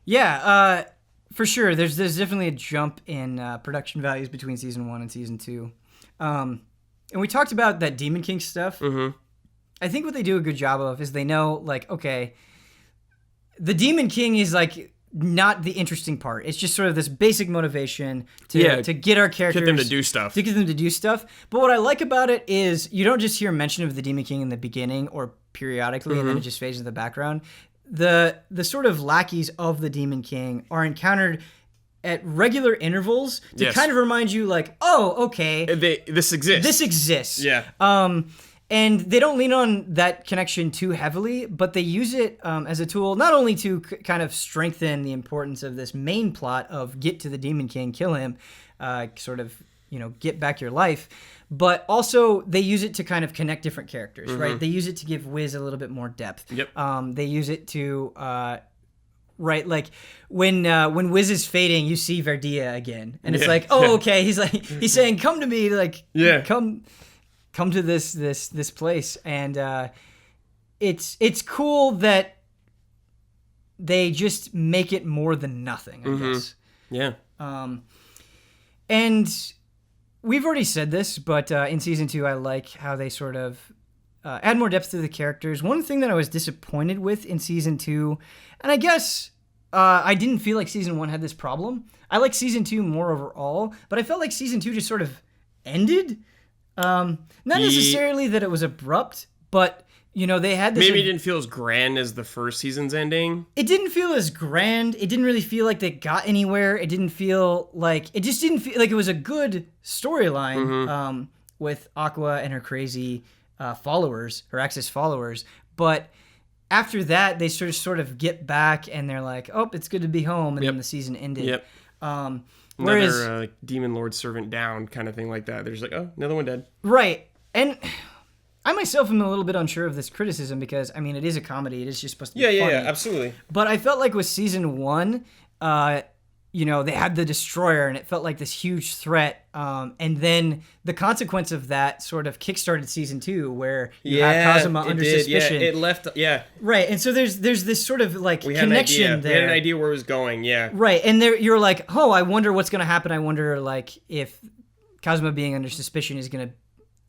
Yeah, for sure. There's definitely a jump in production values between season 1 and season 2. And we talked about that Demon King stuff. I think what they do a good job of is they know, okay, the Demon King is like not the interesting part. It's just sort of this basic motivation to get our characters, get them to do stuff. But what I like about it is you don't just hear mention of the Demon King in the beginning or periodically, and then it just fades in the background. The sort of lackeys of the Demon King are encountered at regular intervals to kind of remind you, like, oh, okay, this exists. Yeah. And they don't lean on that connection too heavily, but they use it as a tool not only to kind of strengthen the importance of this main plot of get to the Demon King, kill him, sort of, get back your life, but also they use it to kind of connect different characters, right? They use it to give Wiz a little bit more depth. Yep. They use it to... right, like when Wiz is fading, you see Verdia again, and it's like, oh, okay. He's saying, "Come to me," like, come to this place, and it's cool that they just make it more than nothing, I guess. Yeah. And we've already said this, but in season 2, I like how they sort of add more depth to the characters. One thing that I was disappointed with in season 2, and I guess I didn't feel like season 1 had this problem. I like season 2 more overall, but I felt like season 2 just sort of ended. Not necessarily that it was abrupt, but they had this. Maybe it didn't feel as grand as the first season's ending. It didn't feel as grand. It didn't really feel like they got anywhere. It didn't feel like it was a good storyline with Aqua and her crazy followers, her Axis followers. But after that, they sort of get back and they're like, oh, it's good to be home, and then the season ended. Yep. Whereas, another demon lord servant down kind of thing like that. They're just like, oh, another one dead. Right. And I myself am a little bit unsure of this criticism because, I mean, it is a comedy. It is just supposed to be funny. Yeah, absolutely. But I felt like with season 1, they had the Destroyer, and it felt like this huge threat. And then the consequence of that sort of kickstarted season 2, where you have Kazuma under suspicion. Yeah, it left. Yeah. Right, and so there's this sort of like connection there. We had an idea where it was going. Yeah. Right, and you're like, oh, I wonder what's going to happen. I wonder like if Kazuma being under suspicion is going to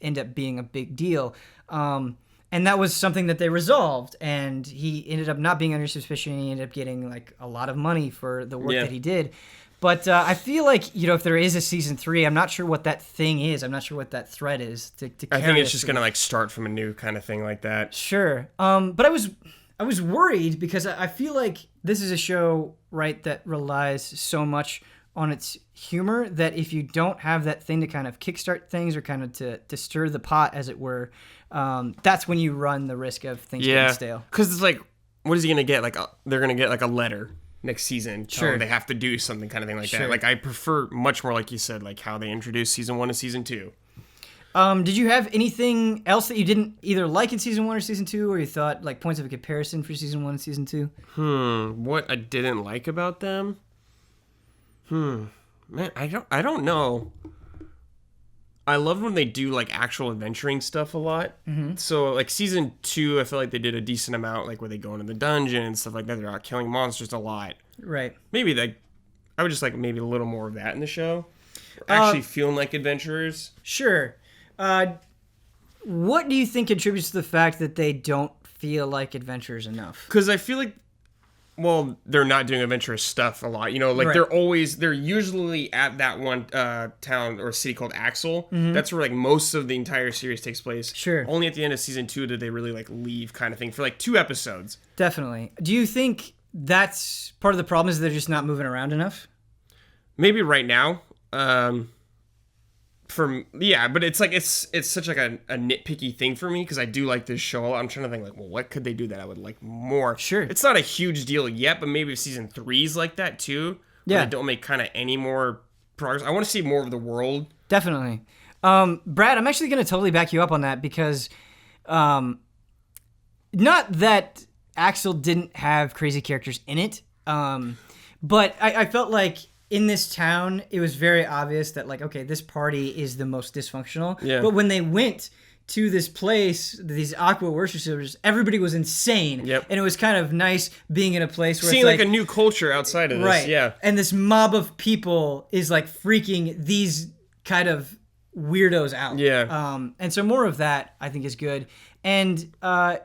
end up being a big deal. And that was something that they resolved, and he ended up not being under suspicion. He ended up getting like a lot of money for the work that he did. But I feel like, if there is a season 3, I'm not sure what that thing is. I'm not sure what that threat is to carry. I think it's just going to like start from a new kind of thing like that. Sure. But I was worried because I feel like this is a show, right, that relies so much on its humor that if you don't have that thing to kind of kickstart things or kind of to stir the pot, as it were, that's when you run the risk of things getting stale. Because it's like, what is he going to get? Like, they're going to get like a letter next season. Sure. They have to do something kind of thing like that. Like, I prefer much more, like you said, like how they introduced season 1 to season 2. Did you have anything else that you didn't either like in season 1 or season 2, or you thought like points of comparison for season 1 and season 2? What I didn't like about them? Man, I don't know. I love when they do like actual adventuring stuff a lot. So like season 2, I feel like they did a decent amount, like where they go into the dungeon and stuff like that. They're out killing monsters a lot. Right. Maybe I would just like maybe a little more of that in the show. Actually feeling like adventurers. Sure. What do you think contributes to the fact that they don't feel like adventurers enough? Because I feel like, well, they're not doing adventurous stuff a lot. Like they're usually at that one town or city called Axel. That's where like most of the entire series takes place. Sure. Only at the end of season 2 did they really like leave kind of thing for like 2 episodes. Definitely. Do you think that's part of the problem is they're just not moving around enough? Maybe right now. But it's like it's such like a nitpicky thing for me because I do like this show. I'm trying to think like, well, what could they do that I would like more? Sure. It's not a huge deal yet, but maybe if season 3's like that too. Yeah. They don't make kind of any more progress. I want to see more of the world. Definitely. Brad, I'm actually going to totally back you up on that because, not that Axel didn't have crazy characters in it, but I felt like in this town, it was very obvious that, like, okay, this party is the most dysfunctional. Yeah. But when they went to this place, these Aqua worshippers, everybody was insane. Yep. And it was kind of nice being in a place where seeing like a new culture outside of this. Right. Yeah. And this mob of people is like freaking these kind of weirdos out. Yeah. And so more of that I think is good. And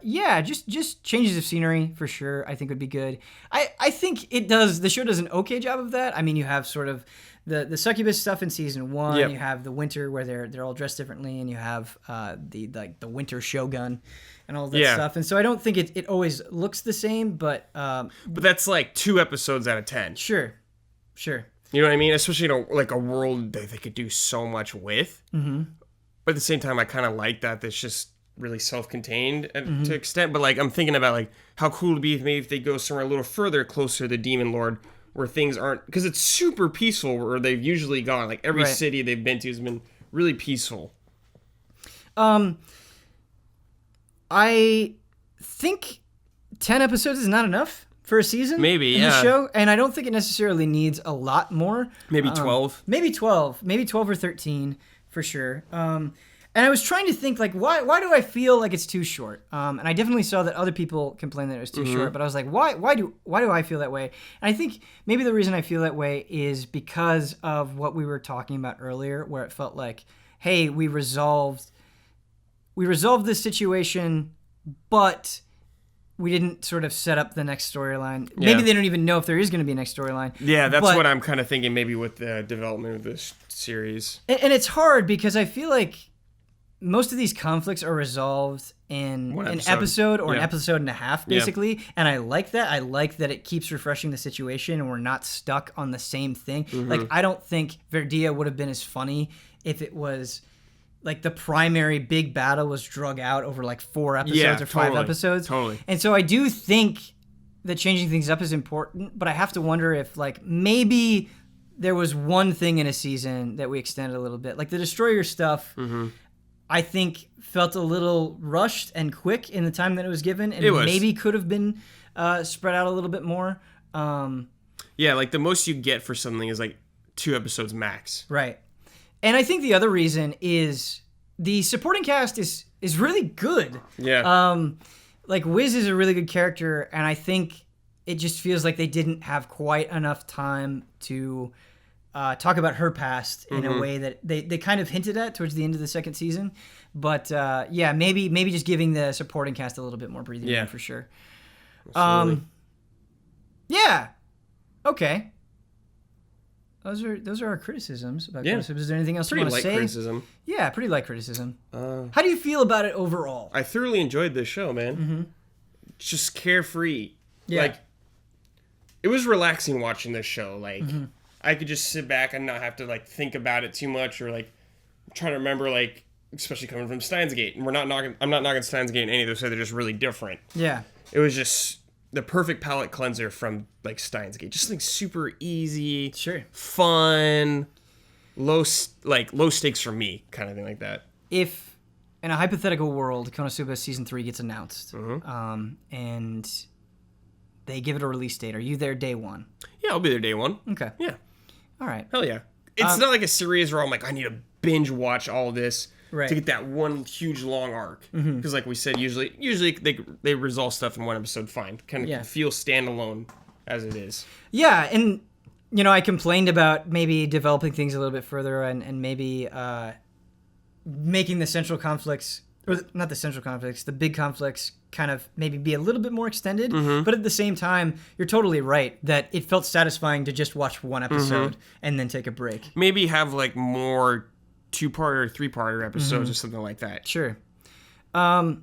just changes of scenery for sure I think would be good. I think the show does an okay job of that. I mean, you have sort of the succubus stuff in season 1. Yep. You have the winter where they're all dressed differently, and you have the winter shogun and all that stuff. And so I don't think it always looks the same, but that's like 2 episodes out of 10. Sure. You know what I mean? Especially in a world that they could do so much with. Mm-hmm. But at the same time, I kind of like that. That's just really self-contained to an extent. But like, I'm thinking about like how cool it would be if they go somewhere a little further, closer to the Demon Lord, where things aren't, because it's super peaceful where they've usually gone. Like every city they've been to has been really peaceful. I think 10 episodes is not enough for a season. Maybe, in the show, and I don't think it necessarily needs a lot more. Maybe 12. Maybe 12 or 13 for sure. And I was trying to think, like, why do I feel like it's too short? And I definitely saw that other people complained that it was too short, but I was like, why do I feel that way? And I think maybe the reason I feel that way is because of what we were talking about earlier, where it felt like, hey, we resolved this situation, but we didn't sort of set up the next storyline. Yeah. Maybe they don't even know if there is going to be a next storyline. Yeah, that's what I'm kind of thinking maybe with the development of this series. And it's hard because I feel like most of these conflicts are resolved in an episode or an episode and a half, basically. Yeah. And I like that. I like that it keeps refreshing the situation and we're not stuck on the same thing. Mm-hmm. Like, I don't think Verdia would have been as funny if it was like the primary big battle was drug out over like 4 episodes or 5 episodes. Totally. And so I do think that changing things up is important, but I have to wonder if like maybe there was one thing in a season that we extended a little bit. Like the Destroyer stuff, I think felt a little rushed and quick in the time that it was given, and maybe could have been spread out a little bit more. Yeah, like the most you get for something is like 2 episodes max. Right. And I think the other reason is the supporting cast is really good. Yeah. Like Wiz is a really good character, and I think it just feels like they didn't have quite enough time to talk about her past in a way that they kind of hinted at towards the end of the second season. But maybe just giving the supporting cast a little bit more breathing room for sure. Yeah. Okay. Those are our criticisms about Konosuba. Is there anything else you want to say? Pretty light criticism. Yeah, pretty light criticism. How do you feel about it overall? I thoroughly enjoyed this show, man. Mm-hmm. It's just carefree. Yeah. Like, it was relaxing watching this show. Like, I could just sit back and not have to, like, think about it too much or, like, try to remember, like, especially coming from Steins Gate. And I'm not knocking Steins Gate in any of those, so they're just really different. Yeah. It was just the perfect palate cleanser from like Steins Gate. Just like super easy, fun, low stakes for me, kind of thing like that. If in a hypothetical world, Konosuba season 3 gets announced, and they give it a release date, are you there day one? Yeah, I'll be there day one. Okay. Yeah. All right. Hell yeah. It's not like a series where I'm like, I need to binge watch all this. Right. To get that one huge long arc, because like we said, usually they resolve stuff in one episode. Fine, kind of feel standalone as it is. Yeah, and I complained about maybe developing things a little bit further and maybe making the central conflicts, or not the central conflicts, the big conflicts, kind of maybe be a little bit more extended. But at the same time, you're totally right that it felt satisfying to just watch one episode and then take a break. Maybe have like more 2-parter or 3-parter episodes or something like that. Sure. Brad,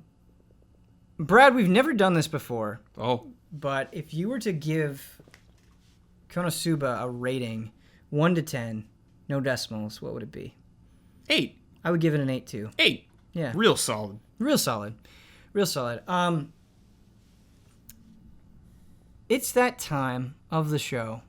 we've never done this before. Oh. But if you were to give Konosuba a rating 1 to 10, no decimals, what would it be? 8. I would give it an 8 too. 8. Yeah. Real solid. It's that time of the show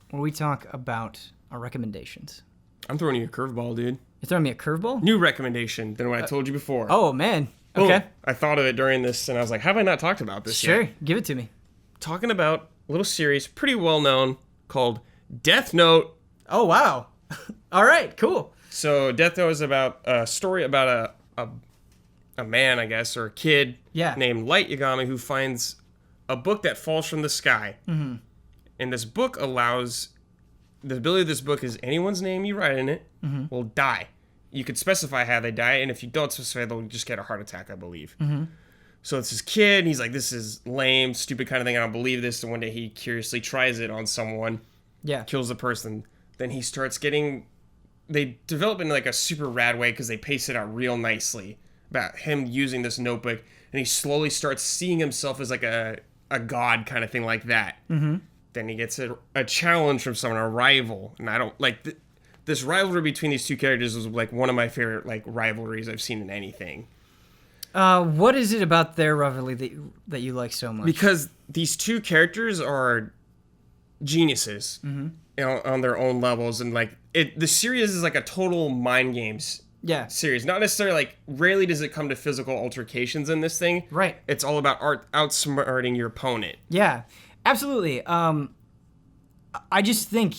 where we talk about our recommendations. I'm throwing you a curveball, dude. You're throwing me a curveball? New recommendation than what I told you before. Oh, man. Okay. I thought of it during this, and I was like, have I not talked about this yet? Sure. Give it to me. Talking about a little series, pretty well-known, called Death Note. Oh, wow. All right. Cool. So Death Note is about a story about a man, I guess, or a kid named Light Yagami who finds a book that falls from the sky. Mm-hmm. And this book allows... The ability of this book is anyone's name you write in it will die. you could specify how they die, and if you don't specify, they'll just get a heart attack, I believe. Mm-hmm. So it's this kid, and he's like, this is lame, stupid kind of thing, I don't believe this, and one day he curiously tries it on someone, kills the person, then he starts getting, they develop in like a super rad way because they pace it out real nicely about him using this notebook, and he slowly starts seeing himself as like a god kind of thing like that. Mm-hmm. Then he gets a challenge from someone, a rival, and I don't, like, this rivalry between these two characters was like one of my favorite like rivalries I've seen in anything. What is it about their rivalry that you like so much? Because these two characters are geniuses on their own levels, and like the series is like a total mind games series. Not necessarily like, rarely does it come to physical altercations in this thing. Right. It's all about outsmarting your opponent. Yeah, absolutely. I just think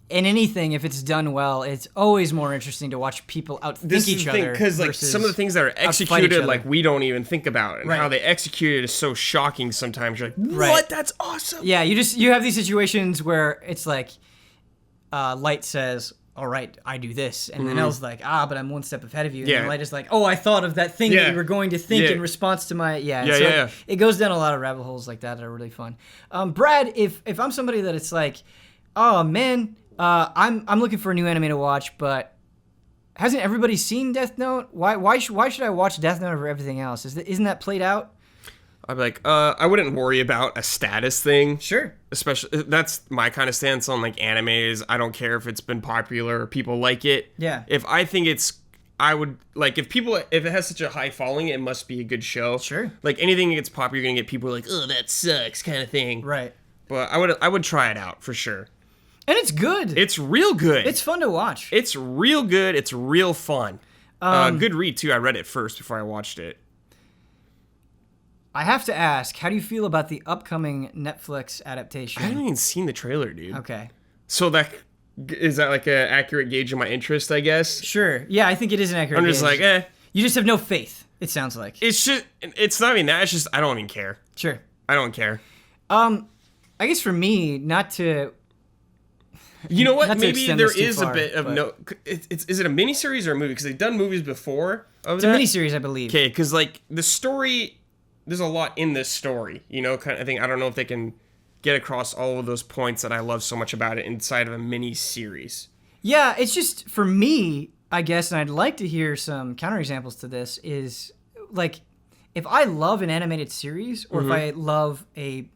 in anything, if it's done well, it's always more interesting to watch people outthink each other. Because like some of the things that are executed, like we don't even think about, and how they execute it is so shocking. Sometimes you're like, "What? That's awesome!" Yeah, you have these situations where it's like, Light says, "All right, I do this," and then L's like, "But I'm one step ahead of you." And then Light is like, "Oh, I thought of that thing that you were going to think in response to my It goes down a lot of rabbit holes like that are really fun. Brad, if I'm somebody that it's like, oh man. I'm looking for a new anime to watch, but hasn't everybody seen Death Note? Why should I watch Death Note over everything else? Isn't that played out? I'd be like, I wouldn't worry about a status thing. Sure. Especially, that's my kind of stance on like animes. I don't care if it's been popular or people like it. Yeah. If I think I would like if it has such a high following, it must be a good show. Sure. Like anything that gets popular, you're gonna get people like, oh, that sucks, kind of thing. Right. But I would try it out for sure. And it's good. It's real good. It's fun to watch. It's real good. It's real fun. Good read, too. I read it first before I watched it. I have to ask, how do you feel about the upcoming Netflix adaptation? I haven't even seen the trailer, dude. Okay. So is that like an accurate gauge of my interest, I guess? Sure. Yeah, I think it is an accurate gauge. I'm just like, You just have no faith, it sounds like. It's not even that. It's just, I don't even care. Sure. I don't care. I guess for me, not to... You know what? Maybe there is a bit of no. Is it a miniseries or a movie? Because they've done movies before. It's a miniseries, I believe. Okay, because like the story, there's a lot in this story. You know, kind of thing. I don't know if they can get across all of those points that I love so much about it inside of a miniseries. Yeah, it's just for me, I guess, and I'd like to hear some counterexamples to this. Is like, if I love an animated series, or if I love a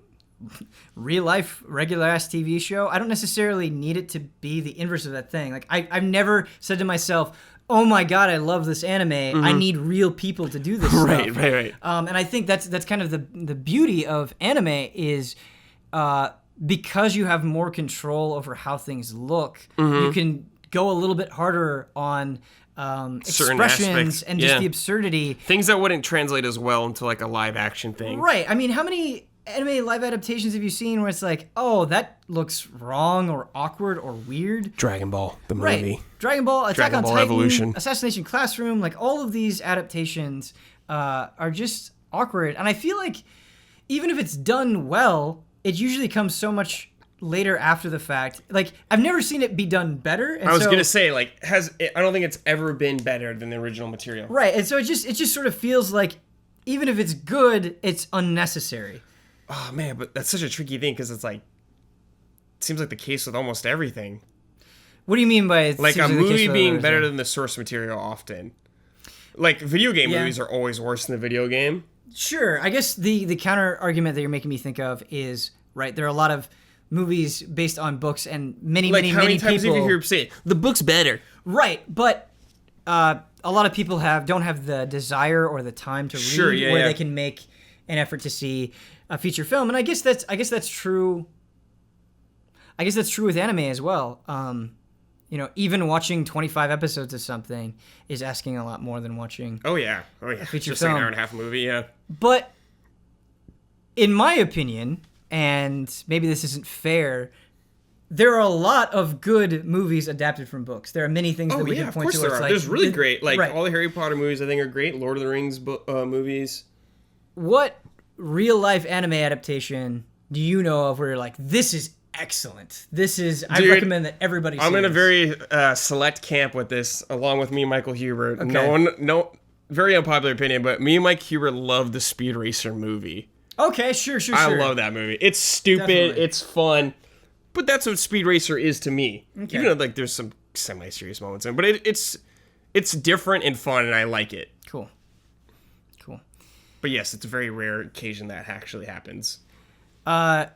real life regular ass TV show, I don't necessarily need it to be the inverse of that thing. Like I've never said to myself, oh my god, I love this anime. I need real people to do this stuff. Right. And I think that's kind of the beauty of anime is because you have more control over how things look, you can go a little bit harder on expressions and just the absurdity. Things that wouldn't translate as well into like a live action thing. Right. I mean, how many anime live adaptations have you seen where it's like, oh, that looks wrong or awkward or weird? Dragon Ball, the movie. Right. Dragon Ball, Attack on Titan, Evolution. Assassination Classroom, like all of these adaptations are just awkward. And I feel like even if it's done well, it usually comes so much later after the fact. Like, I've never seen it be done better. And I was gonna say, like, I don't think it's ever been better than the original material. Right, and so it just sort of feels like even if it's good, it's unnecessary. Oh man, but that's such a tricky thing because it's like, it seems like the case with almost everything. What do you mean by like a movie being better than the source material often? Like video game movies are always worse than the video game. Sure, I guess the counter argument that you're making me think of is right. There are a lot of movies based on books, and many times people. Have you heard say the book's better? Right, but a lot of people don't have the desire or the time to read where they can make an effort to see a feature film, and I guess that's true. I guess that's true with anime as well. You know, even watching 25 episodes of something is asking a lot more than watching. Oh yeah, a feature film. Like an hour and a half movie, yeah. But in my opinion, and maybe this isn't fair, there are a lot of good movies adapted from books. There are many things that we can point to. Of course there are. There's really great, like all the Harry Potter movies I think are great. Lord of the Rings movies. What real life anime adaptation do you know of where you're like, this is excellent. I recommend that everybody see I'm in a this. very select camp with this, along with me and Michael Hubert. Okay. Very unpopular opinion, but me and Mike Hubert love the Speed Racer movie. Okay, sure. I love that movie. It's stupid. Definitely. It's fun. But that's what Speed Racer is to me. Okay. Even though there's some semi-serious moments in it. But it's different and fun, and I like it. Cool. But yes, it's a very rare occasion that actually happens. My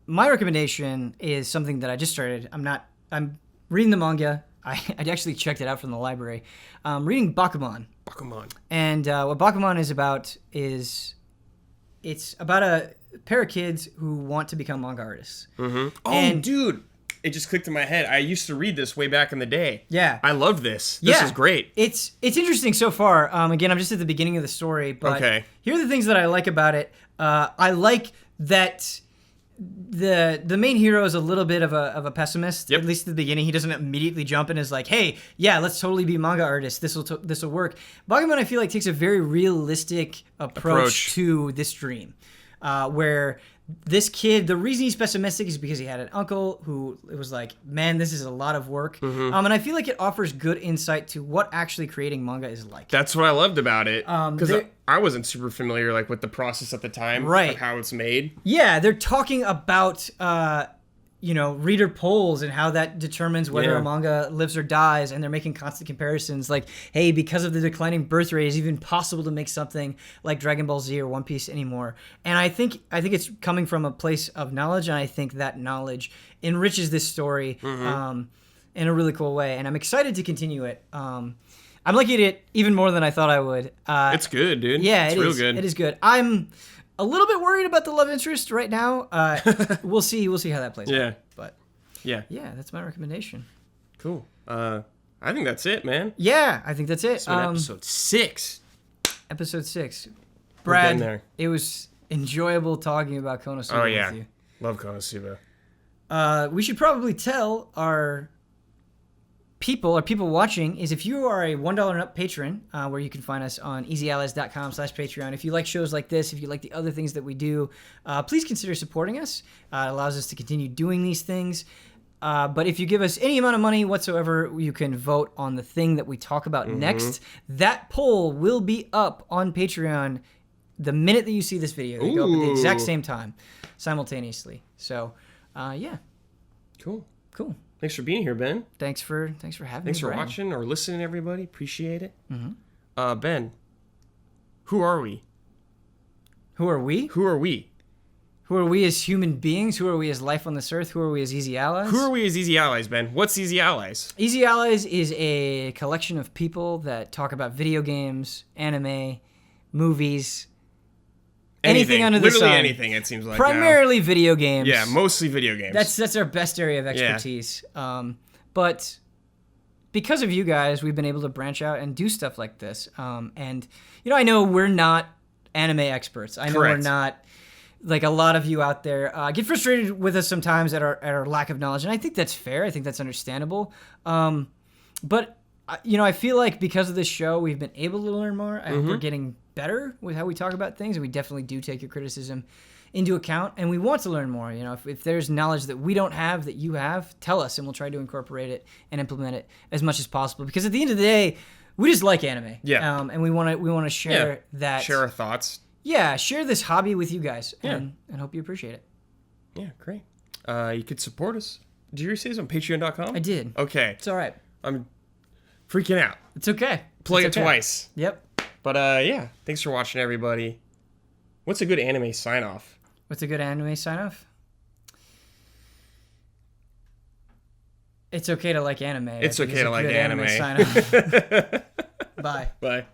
recommendation is something that I just started. I'm reading the manga. I actually checked it out from the library. Reading Bakuman. And what Bakuman is about is it's about a pair of kids who want to become manga artists. Mm-hmm. Oh, dude. It just clicked in my head. I used to read this way back in the day. Yeah. I love this. This is great. It's interesting so far. Again, I'm just at the beginning of the story, but here are the things that I like about it. I like that the main hero is a little bit of a pessimist. Yep. At least at the beginning, he doesn't immediately jump and is like, "Hey, yeah, let's totally be manga artists. This will work." Bakuman, I feel like, takes a very realistic approach to this dream, where this kid, the reason he's pessimistic is because he had an uncle who was like, man, this is a lot of work. Mm-hmm. And I feel like it offers good insight to what actually creating manga is like. That's what I loved about it. Because I wasn't super familiar with the process at the time of how it's made. Yeah, they're talking about reader polls and how that determines whether a manga lives or dies, and they're making constant comparisons like, hey, because of the declining birth rate, is it even possible to make something like Dragon Ball Z or One Piece anymore? And I think it's coming from a place of knowledge, and I think that knowledge enriches this story in a really cool way, and I'm excited to continue it. I'm liking it even more than I thought I would. It's good, dude. Yeah, it's real good. It is good. I'm a little bit worried about the love interest right now. We'll see how that plays out. But yeah, that's my recommendation. Cool. I think that's it, man. Yeah, I think that's it. So episode 6. Episode 6. Brad, it was enjoyable talking about Konosuba with you. Love Konosuba. We should probably tell our people watching is if you are a $1 and up patron, where you can find us on easyallies.com/Patreon. If you like shows like this, if you like the other things that we do, please consider supporting us. It allows us to continue doing these things. But if you give us any amount of money whatsoever, you can vote on the thing that we talk about next. That poll will be up on Patreon the minute that you see this video. They go up at the exact same time, simultaneously. So, yeah. Cool. Thanks for being here, Ben. Thanks for having me. Thanks for watching or listening, everybody. Appreciate it. Mm-hmm. Ben, who are we? Who are we? Who are we? Who are we as human beings? Who are we as life on this earth? Who are we as Easy Allies? Who are we as Easy Allies, Ben? What's Easy Allies? Easy Allies is a collection of people that talk about video games, anime, movies, anything under the sun. Literally anything, it seems like. Primarily video games. Yeah, mostly video games. That's our best area of expertise. Yeah. But because of you guys, we've been able to branch out and do stuff like this. And, I know we're not anime experts. I know we're not, like a lot of you out there get frustrated with us sometimes at our lack of knowledge. And I think that's fair. I think that's understandable. But, I feel like because of this show, we've been able to learn more. I hope we're getting better with how we talk about things, and we definitely do take your criticism into account, and we want to learn more. If there's knowledge that we don't have that you have, tell us, and we'll try to incorporate it and implement it as much as possible, because at the end of the day, we just like anime. And we want to share that, share our thoughts, share this hobby with you guys, and hope you appreciate it. Great. You could support us. Did you say this on patreon.com? I did. Okay, it's all right. I'm freaking out. It's okay. Play it twice. Yep. But thanks for watching, everybody. What's a good anime sign-off? What's a good anime sign-off? It's okay to like anime. It's okay to like anime. Sign-off. Bye. Bye.